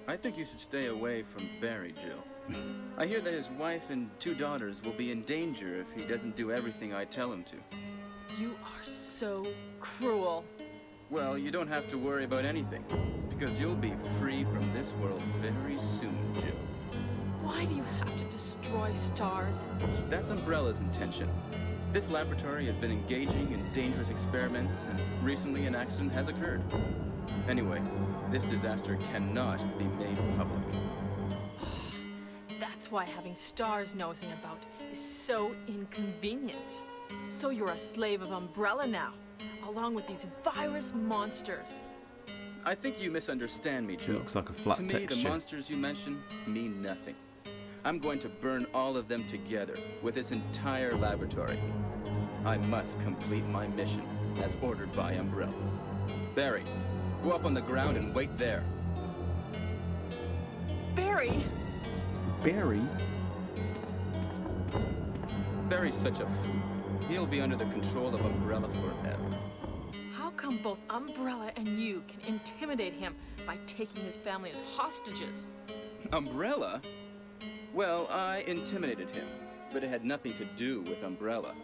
I think you should stay away from Barry, Jill. I hear that his wife and 2 daughters will be in danger if he doesn't do everything I tell him to. You are so cruel. Well, you don't have to worry about anything, because you'll be free from this world very soon, Jill. Why do you have to destroy stars? That's Umbrella's intention. This laboratory has been engaging in dangerous experiments, and recently an accident has occurred. Anyway, this disaster cannot be made public. That's why having stars nosing about is so inconvenient. So you're a slave of Umbrella now, along with these virus monsters. I think you misunderstand me, Jill. It looks like a flat To me, texture. the monsters you mention mean nothing. I'm going to burn all of them together with this entire laboratory. I must complete my mission as ordered by Umbrella. Barry, go up on the ground and wait there. Barry! Barry? Barry's such a fool. He'll be under the control of Umbrella forever. How come both Umbrella and you can intimidate him by taking his family as hostages? Umbrella? Well, I intimidated him, but it had nothing to do with Umbrella.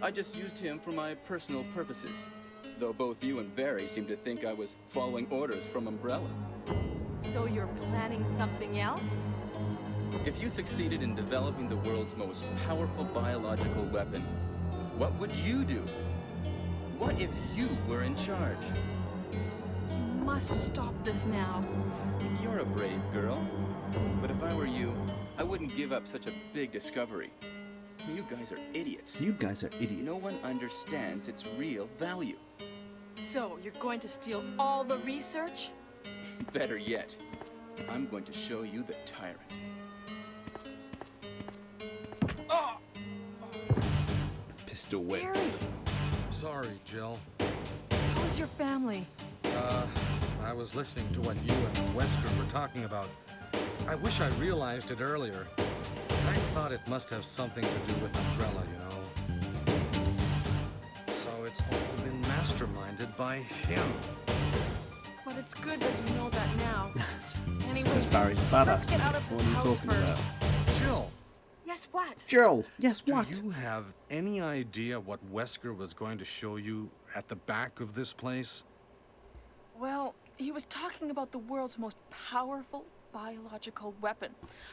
I just used him for my personal purposes, though both you and Barry seem to think I was following orders from Umbrella. So you're planning something else? If you succeeded in developing the world's most powerful biological weapon, what would you do? What if you were in charge? You must stop this now. You're a brave girl, but if I were you, I wouldn't give up such a big discovery. You guys are idiots. You guys are idiots. No one understands its real value. So you're going to steal all the research? Better yet, I'm going to show you the tyrant. Pistol whipped. Barry, Sorry, Jill. how's your family? I was listening to what you and Wesker were talking about. I wish I realized it earlier. I thought it must have something to do with Umbrella, you know. So it's all been masterminded masterminded by him. But it's good that you know that now. Anyway, Because Barry's a badass. let's get out of What this are you house talking first. about? Jill, Yes, what? Joel, yes, do what? you have any idea what Wesker was going to show you at the back of this place? Well, he was talking about the world's most powerful biological weapon,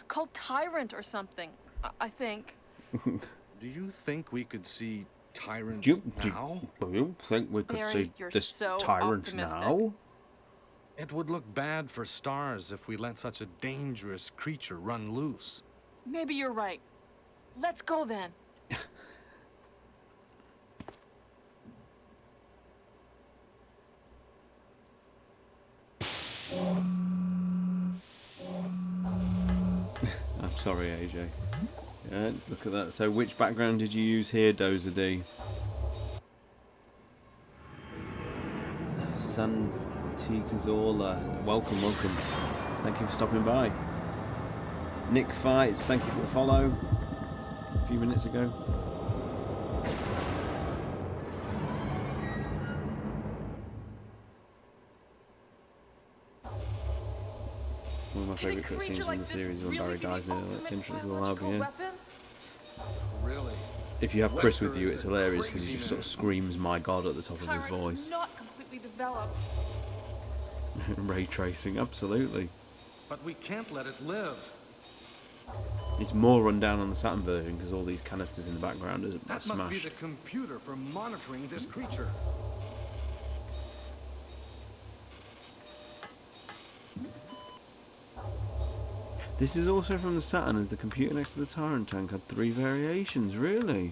called Tyrant or something, I think. Do you think we could see Tyrant Do now? you think we could Barry, see you're this so tyrant optimistic. now? It would look bad for Stars if we let such a dangerous creature run loose. Maybe you're right. Let's go then. I'm sorry, AJ. Yeah, look at that. So which background did you use here, Dozer D? Santicazola. Welcome, welcome. Thank you for stopping by. Nick Fights, thank you for the follow. A few minutes ago. One of my Can a favourite creature cutscenes in like the this series when really Barry be the dies in the ultimate entrance of the biological lab, yeah. weapon? Really? If you have Chris with Wesker you, is it's a hilarious because crazy he just sort of man. screams "My God" at the top of his Tyrant voice. is not completely developed. Ray tracing, absolutely. But we can't let it live. It's more run down on the Saturn version because all these canisters in the background are That must be smashed. the computer for monitoring this creature. This is also from the Saturn, as the computer next to the Tyrant tank had 3 variations. Really?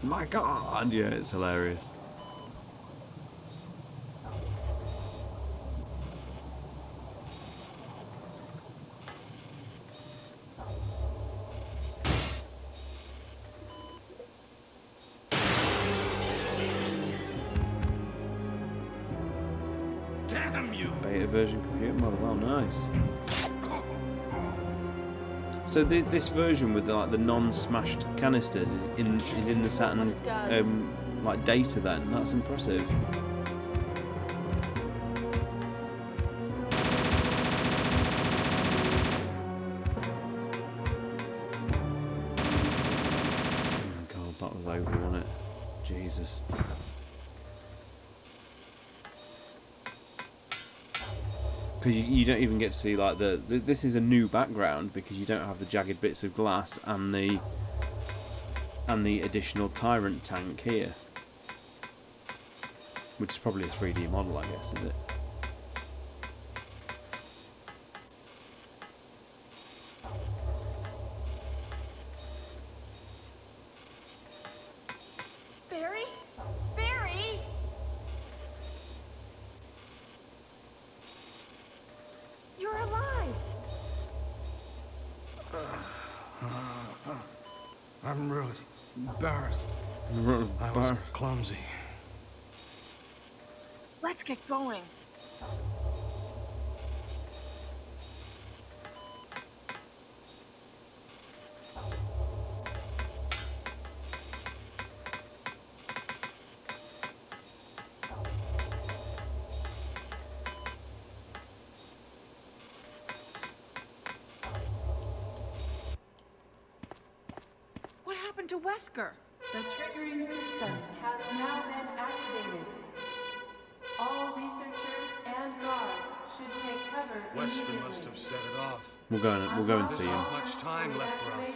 My God! Yeah, it's hilarious. Damn you! Beta version computer model. Well, nice. So this version with the non-smashed canisters is in the Saturn What it does. like data. Then that's impressive. Oh my God, that was over, wasn't it? Jesus. Because you don't even get to see like this is a new background because you don't have the jagged bits of glass and the additional Tyrant tank here, which is probably a 3D model, I guess, is it? Barry? Barry? You're alive! I'm really embarrassed. I was clumsy. Let's get going. What happened to Wesker? The triggering system has now been activated. All researchers and guards should take cover Wesker immediately. must have set it off. We'll go and see There's him. not much time left for us.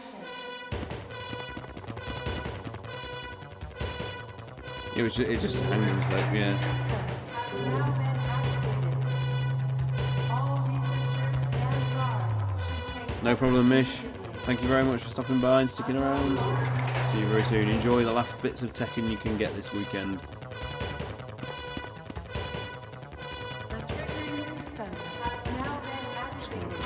It just hanging clip, yeah. Has now been activated. All researchers and guards should take No problem, Mish. Thank you very much for stopping by and sticking around. See you very soon. Enjoy the last bits of Tekken you can get this weekend. The triggering system has now been activated.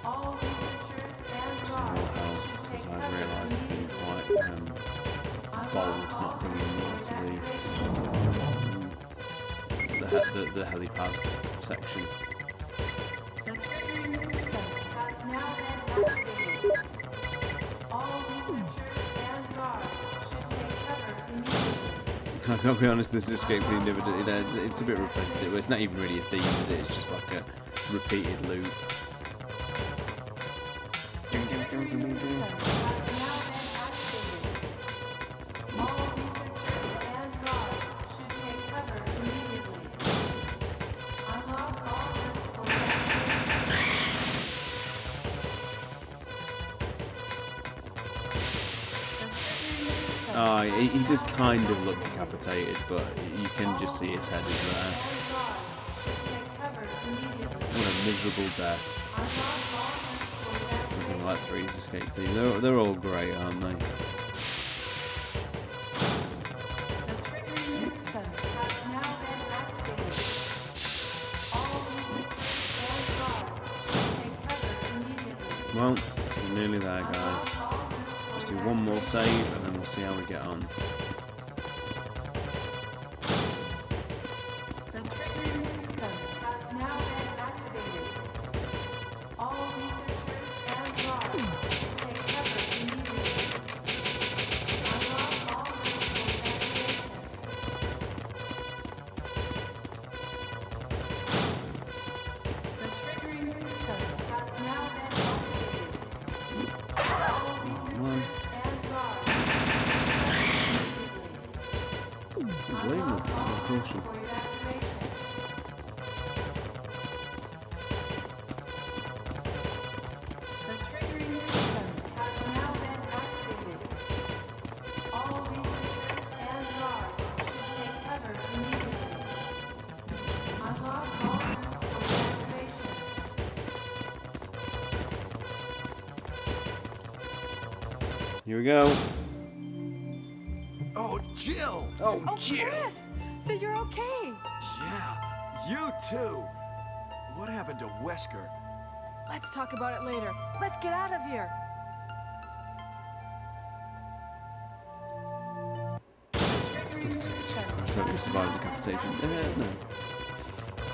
All researchers and Some more guards health should because take I've cover realised I've been immediately. quite bold not bringing more to the helipad section. The triggering system has now been activated. All researchers and guards should take cover immediately. I gotta be honest, this escape theme never did it. It's a bit repetitive. It's not even really a theme, is it? It's just like a repeated loop. Oh, he does kind of look decapitated, but you can just see his head is there. What a miserable death. Nothing like 3's escape theme. They're all great, aren't they? Well, we're nearly there, guys. Just do one more save and then we'll see how we get on. The triggering system has now been activated. All researchers and guards take cover immediately. Unlock all rooms for evacuation. The triggering system has now been activated. All researchers and guards take cover immediately. Unbelievable. Unlock all rooms Caution. for evacuation. The triggering system has now been activated. All researchers and guards should take cover immediately. Unlock all rooms for evacuation. Here we go. Oh, Jill! Oh, Chris! So you're okay? Yeah, you too! What happened to Wesker? Let's talk about it later. Let's get out of here. I hope we survived decapitation. No.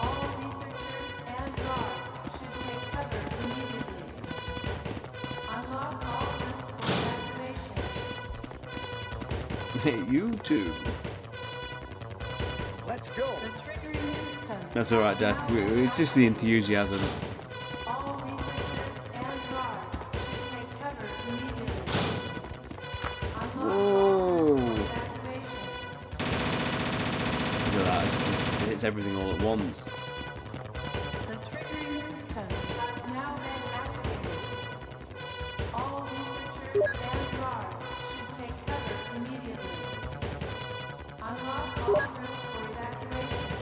All researchers and guards should take cover immediately. Unlock all rooms for evacuation. Hey, you too. Let's go. The triggering system. That's alright, Death. It's just the enthusiasm. All researchers and guards should take cover immediately. Unlock all Whoa. rooms for evacuation. Look at that. It hits everything all at once. The triggering system has now been activated. All researchers and guards should take cover immediately. Unlock all rooms for evacuation.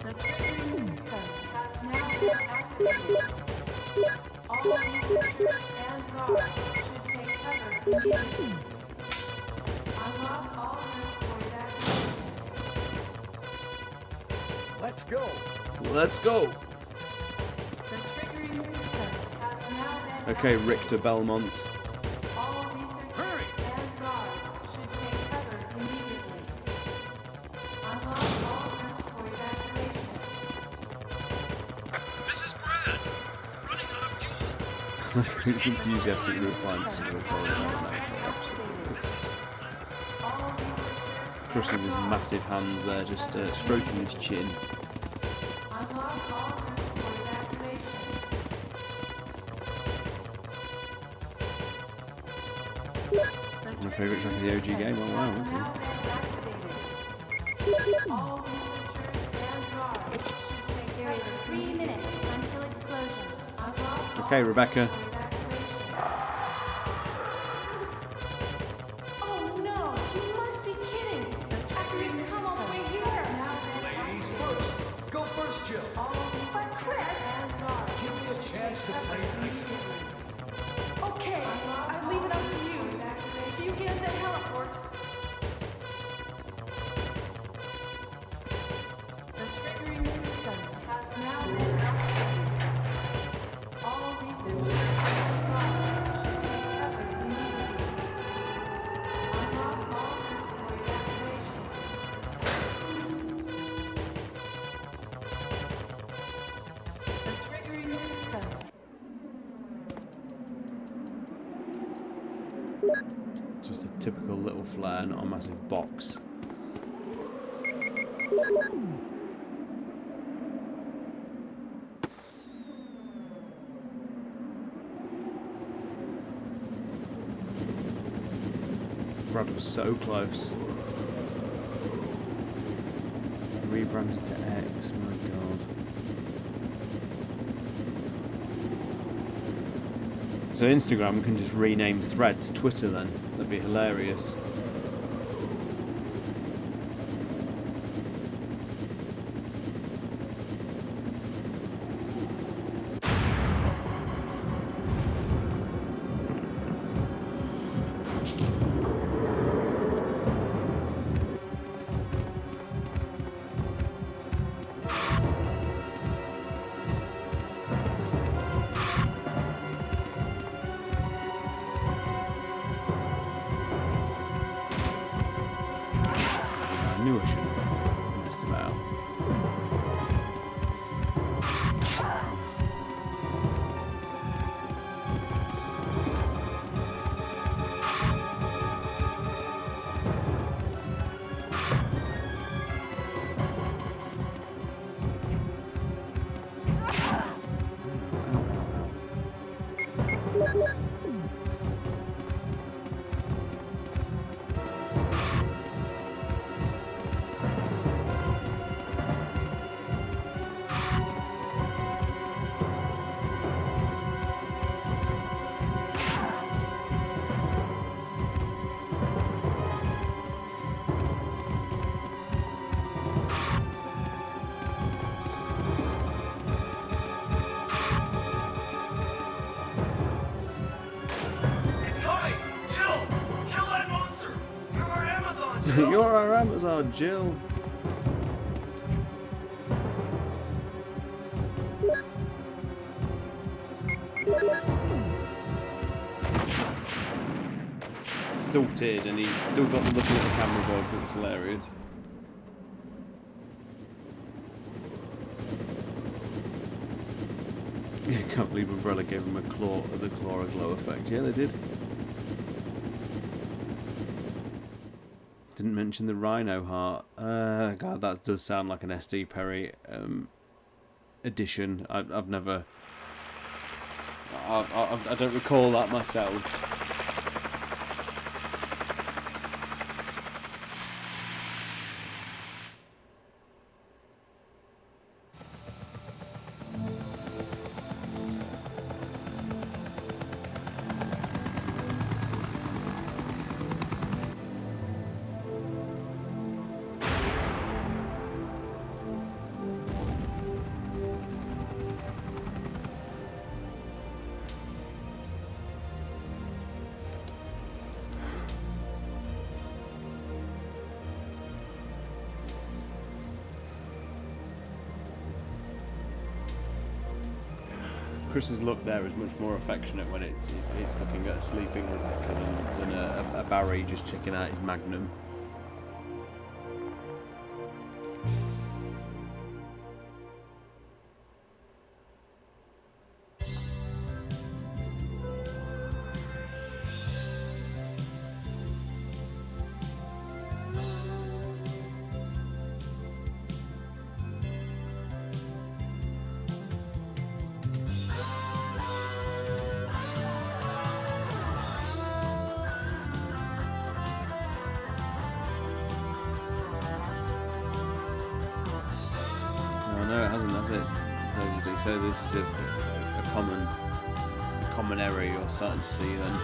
The triggering system has now been activated. All researchers and guards should take cover immediately. Unlock all rooms for evacuation. Let's go. Let's go. The triggering system has now been Okay, activated. Richter Belmont. All researchers and guards should take cover immediately. Unlock all rooms for evacuation. This is Brad. Running out of fuel. It's enthusiastic replying to the recording. Now been activated. All researchers Crushing his massive hands there, just stroking his chin. unlock all rooms for evacuation. My favourite track of the OG game. Oh wow, Now okay. been activated. All researchers and guards should take There is 3 minutes until explosion. unlock all Okay, Rebecca. for evacuation. Oh no! You must be kidding! After we've come all the way here! Ladies first. Go first, Jill. But Chris! Give me a chance to play nice. Okay, I leave it up to you. See you again at the heliport. The triggering system has now been activated. All researchers Just a typical little flare, not a massive box. Brad was so close. Rebranded to X, my god. So Instagram can just rename Threads Twitter then. That'd be hilarious. I knew I should have missed him out. You're our Amazon, Jill. Sorted, and he's still got the looking at the camera board, but it's hilarious. I can't believe Umbrella gave him the claw glow effect. Yeah, they did. Didn't mention the Rhino heart. God, that does sound like an SD Perry edition. I've never. I don't recall that myself. Chris's look there is much more affectionate when it's looking at a sleeping Rebecca than a Barry just checking out his Magnum. No, it hasn't, has it? Supposedly. So this is a common error you're starting to see then.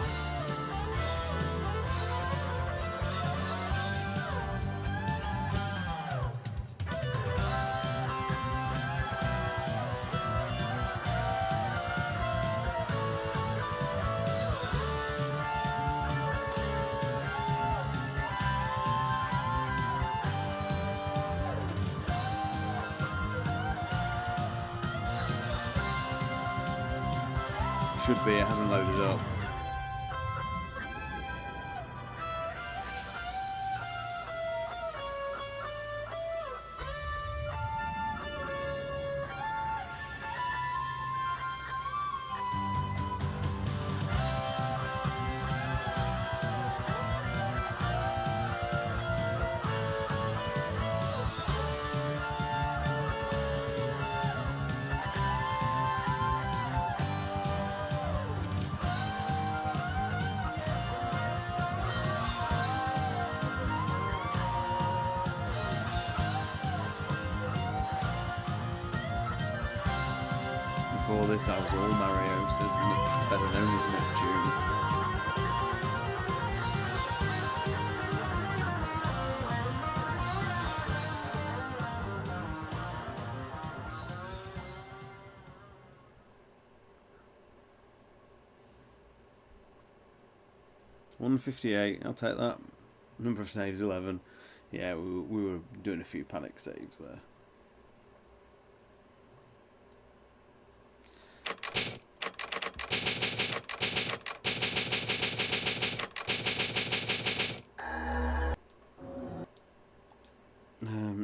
Should be, it hasn't loaded up. before this I was all Mario says Nick, better known as Neptune. $158, I'll take that. Number of saves 11. Yeah, we were doing a few panic saves there.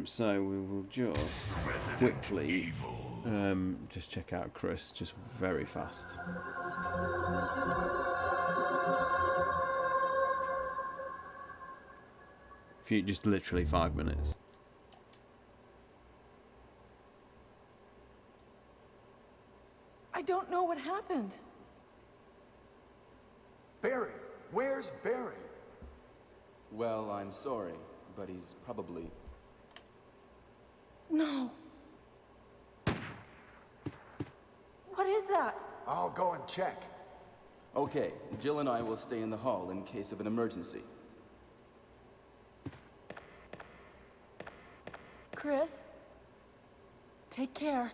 So we will just quickly just check out Chris just very fast. Just literally 5 minutes. I don't know what happened. Barry, where's Barry? Well, I'm sorry, but he's probably... No. What is that? I'll go and check. Okay, Jill and I will stay in the hall in case of an emergency. Chris, take care.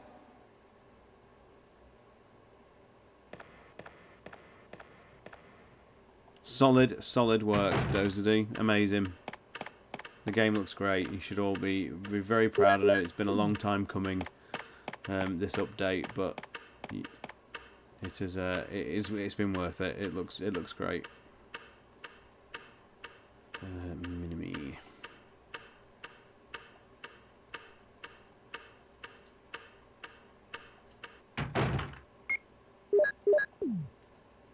Solid work, Dozady. Amazing. The game looks great. You should all be very proud of it. It's been a long time coming, this update, but it's been worth it. It looks great. Mini-me.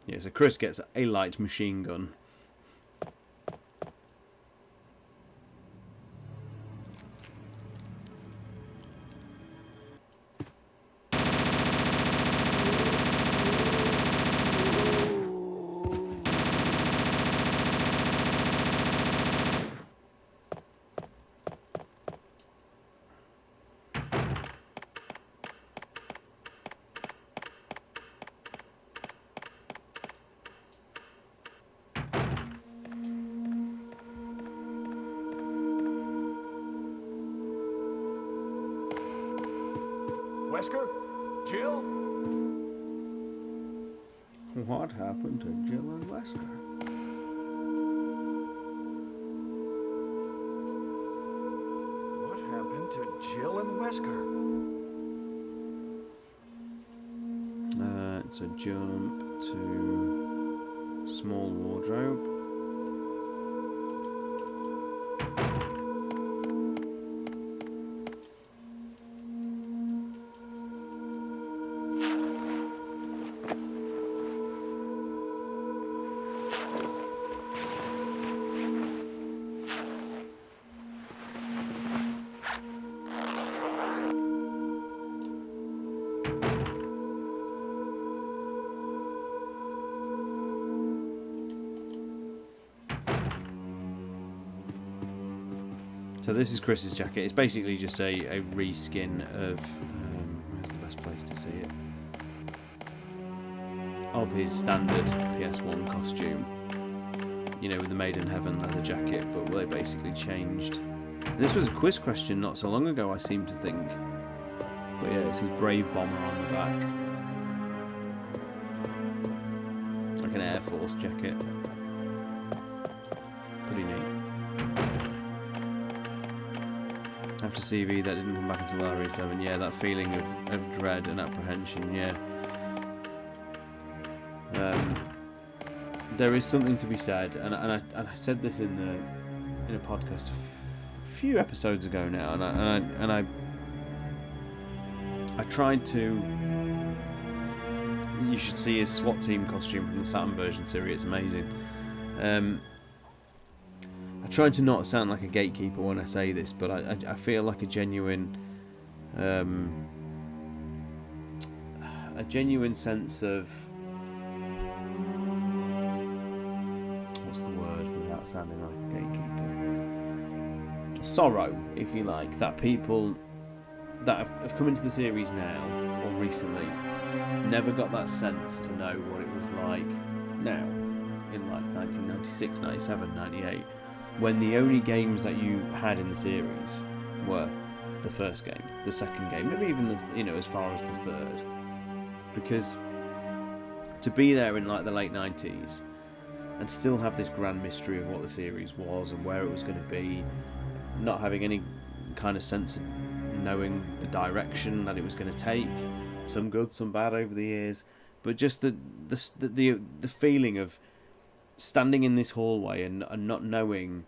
Yeah, so Chris gets a light machine gun. Wesker? Jill? What happened to Jill and Wesker? What happened to Jill and Wesker? It's a jump to small wardrobe. So this is Chris's jacket. It's basically just a reskin of, where's the best place to see it? Of his standard PS1 costume. You know, with the Made in Heaven leather jacket, but they basically changed. This was a quiz question not so long ago, I seem to think. But yeah, it's his Brave Bomber on the back. It's like an Air Force jacket. Pretty neat. After CV, that didn't come back until RE7. Yeah, that feeling of dread and apprehension, yeah. There is something to be said, and I said this in a podcast a few episodes ago now, and I tried to. You should see his SWAT team costume from the Saturn version series. It's amazing. I try to not sound like a gatekeeper when I say this, but I feel like a genuine sense of, what's the word without sounding like a gatekeeper? Sorrow, if you like, that people that have come into the series now or recently never got that sense to know what it was like now, in like 1996, 97, 98, when the only games that you had in the series were the first game, the second game, maybe even as far as the third. Because to be there in like the late 90s and still have this grand mystery of what the series was and where it was going to be, not having any kind of sense of knowing the direction that it was going to take, some good, some bad over the years, but just the feeling of standing in this hallway and not knowing,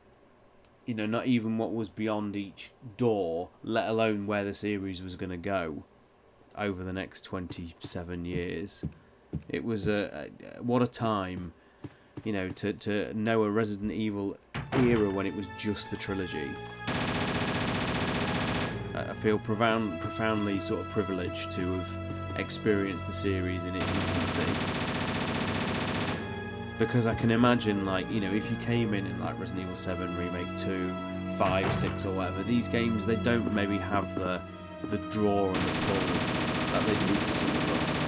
not even what was beyond each door, let alone where the series was going to go over the next 27 years. It was what a time, to know a Resident Evil era when it was just the trilogy. I feel profoundly sort of privileged to have experienced the series in its infancy. Because I can imagine, if you came in like Resident Evil 7 Remake 2, 5, 6 or whatever, these games, they don't maybe have the draw and the pull that they do for some of us.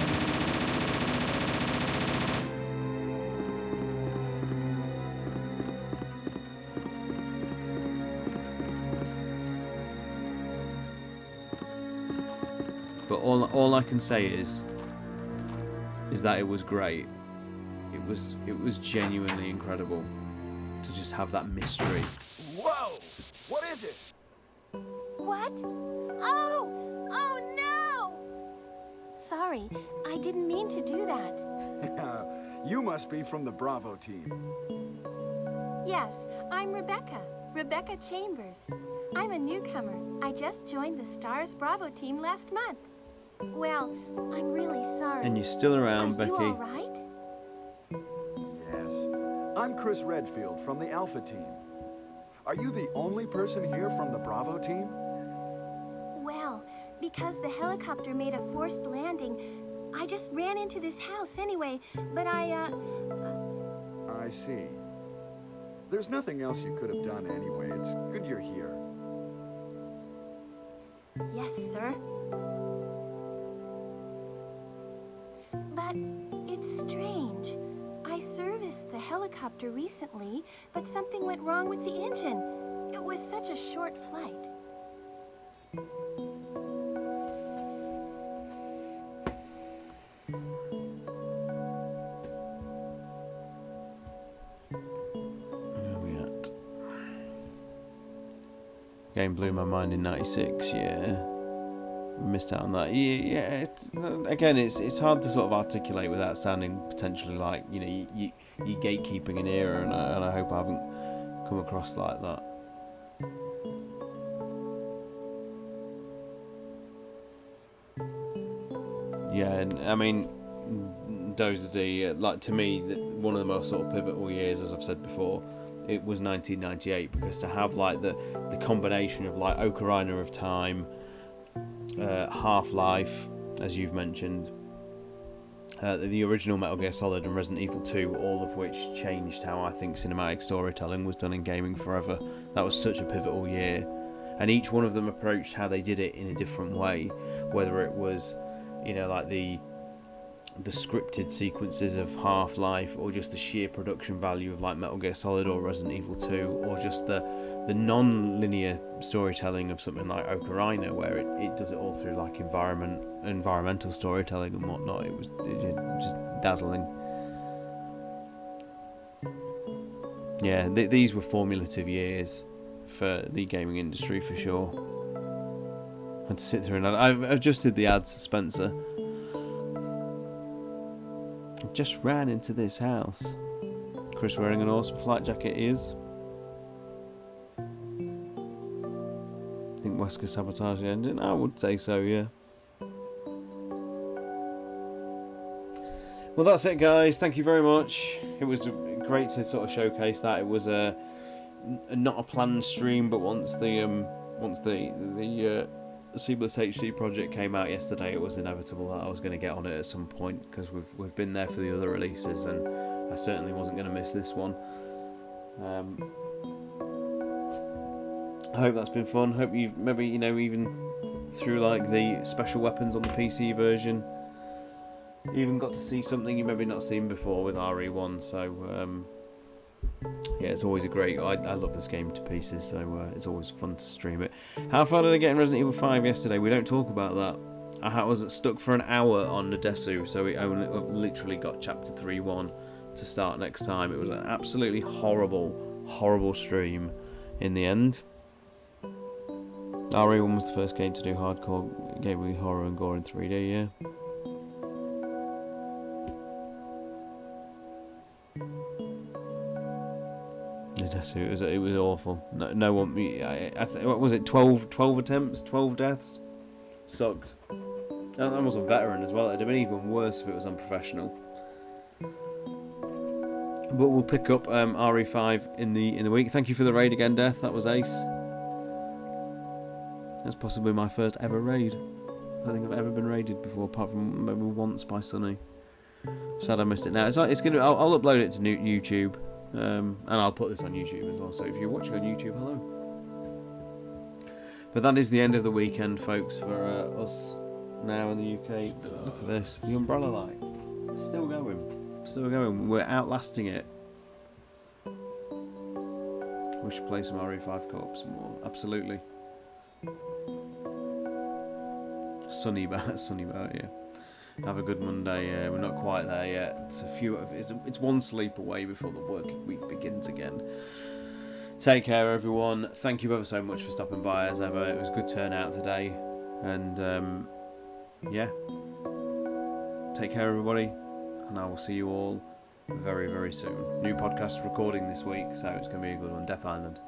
But all I can say is that it was great. It was genuinely incredible to just have that mystery. Whoa! What is it? What? Oh! Oh no! Sorry, I didn't mean to do that. You must be from the Bravo team. Yes, I'm Rebecca Chambers. I'm a newcomer. I just joined the STARS Bravo team last month. Well, I'm really sorry. And you're still around, Are Becky. you all right? Yes. I'm Chris Redfield from the Alpha team. Are you the only person here from the Bravo team? Well, because the helicopter made a forced landing, I just ran into this house anyway, but I see. There's nothing else you could have done anyway. It's good you're here. Yes, sir. But it's strange. I serviced the helicopter recently, but something went wrong with the engine. It was such a short flight. Where are we at? Game blew my mind in '96. Yeah. Missed out on that. Yeah. It's hard to sort of articulate without sounding potentially like you gatekeeping an era, and I hope I haven't come across like that. Yeah, and I mean, Dozer D, like to me, one of the most sort of pivotal years, as I've said before, it was 1998, because to have like the combination of like Ocarina of Time, Half-Life, as you've mentioned, the original Metal Gear Solid and Resident Evil 2, all of which changed how I think cinematic storytelling was done in gaming forever. That was such a pivotal year, and each one of them approached how they did it in a different way, whether it was like the scripted sequences of Half-Life, or just the sheer production value of like Metal Gear Solid or Resident Evil 2, or just the non-linear storytelling of something like Ocarina, where it does it all through like environmental storytelling and whatnot. It was just dazzling. Yeah, these were formative years for the gaming industry for sure. I had to sit through and I've adjusted the ads, Spencer. Just ran into this house. Chris wearing an awesome flight jacket is. I think Wesker sabotaged the engine. I would say so, yeah. Well, that's it, guys. Thank you very much. It was great to sort of showcase that. It was not a planned stream, but once the Seamless HD project came out yesterday, it was inevitable that I was going to get on it at some point, because we've been there for the other releases, and I certainly wasn't going to miss this one. I hope that's been fun. Hope you've maybe even through like the special weapons on the PC version, even got to see something you maybe not seen before with RE1. So yeah, it's always a great. I love this game to pieces, so it's always fun to stream it. How far did I get in Resident Evil 5 yesterday? We don't talk about that. I was stuck for an hour on Nadesu, so we only literally got chapter 3-1 to start next time. It was an absolutely horrible stream in the end. RE1 was the first game to do hardcore gateway horror and gore in 3D, yeah. It was awful. No one. What was it? 12 attempts, 12 deaths. Sucked. That was a veteran as well. It'd have been even worse if it was unprofessional. But we'll pick up RE5 in the week. Thank you for the raid again, Death. That was ace. That's possibly my first ever raid. I don't think I've ever been raided before, apart from maybe once by Sunny. Sad I missed it. Now it's gonna. I'll upload it to YouTube. And I'll put this on YouTube as well, so if you're watching on YouTube, hello. But that is the end of the weekend, folks, for us now in the UK. Look at this, the umbrella light. Still going. We're outlasting it. We should play some RE5 co-op some more, absolutely. Sunny about, yeah. Have a good Monday. We're not quite there yet. It's one sleep away before the working week begins again. Take care, everyone. Thank you ever so much for stopping by as ever. It was a good turnout today, and yeah. Take care, everybody, and I will see you all very, very soon. New podcast recording this week, so it's going to be a good one. Death Island.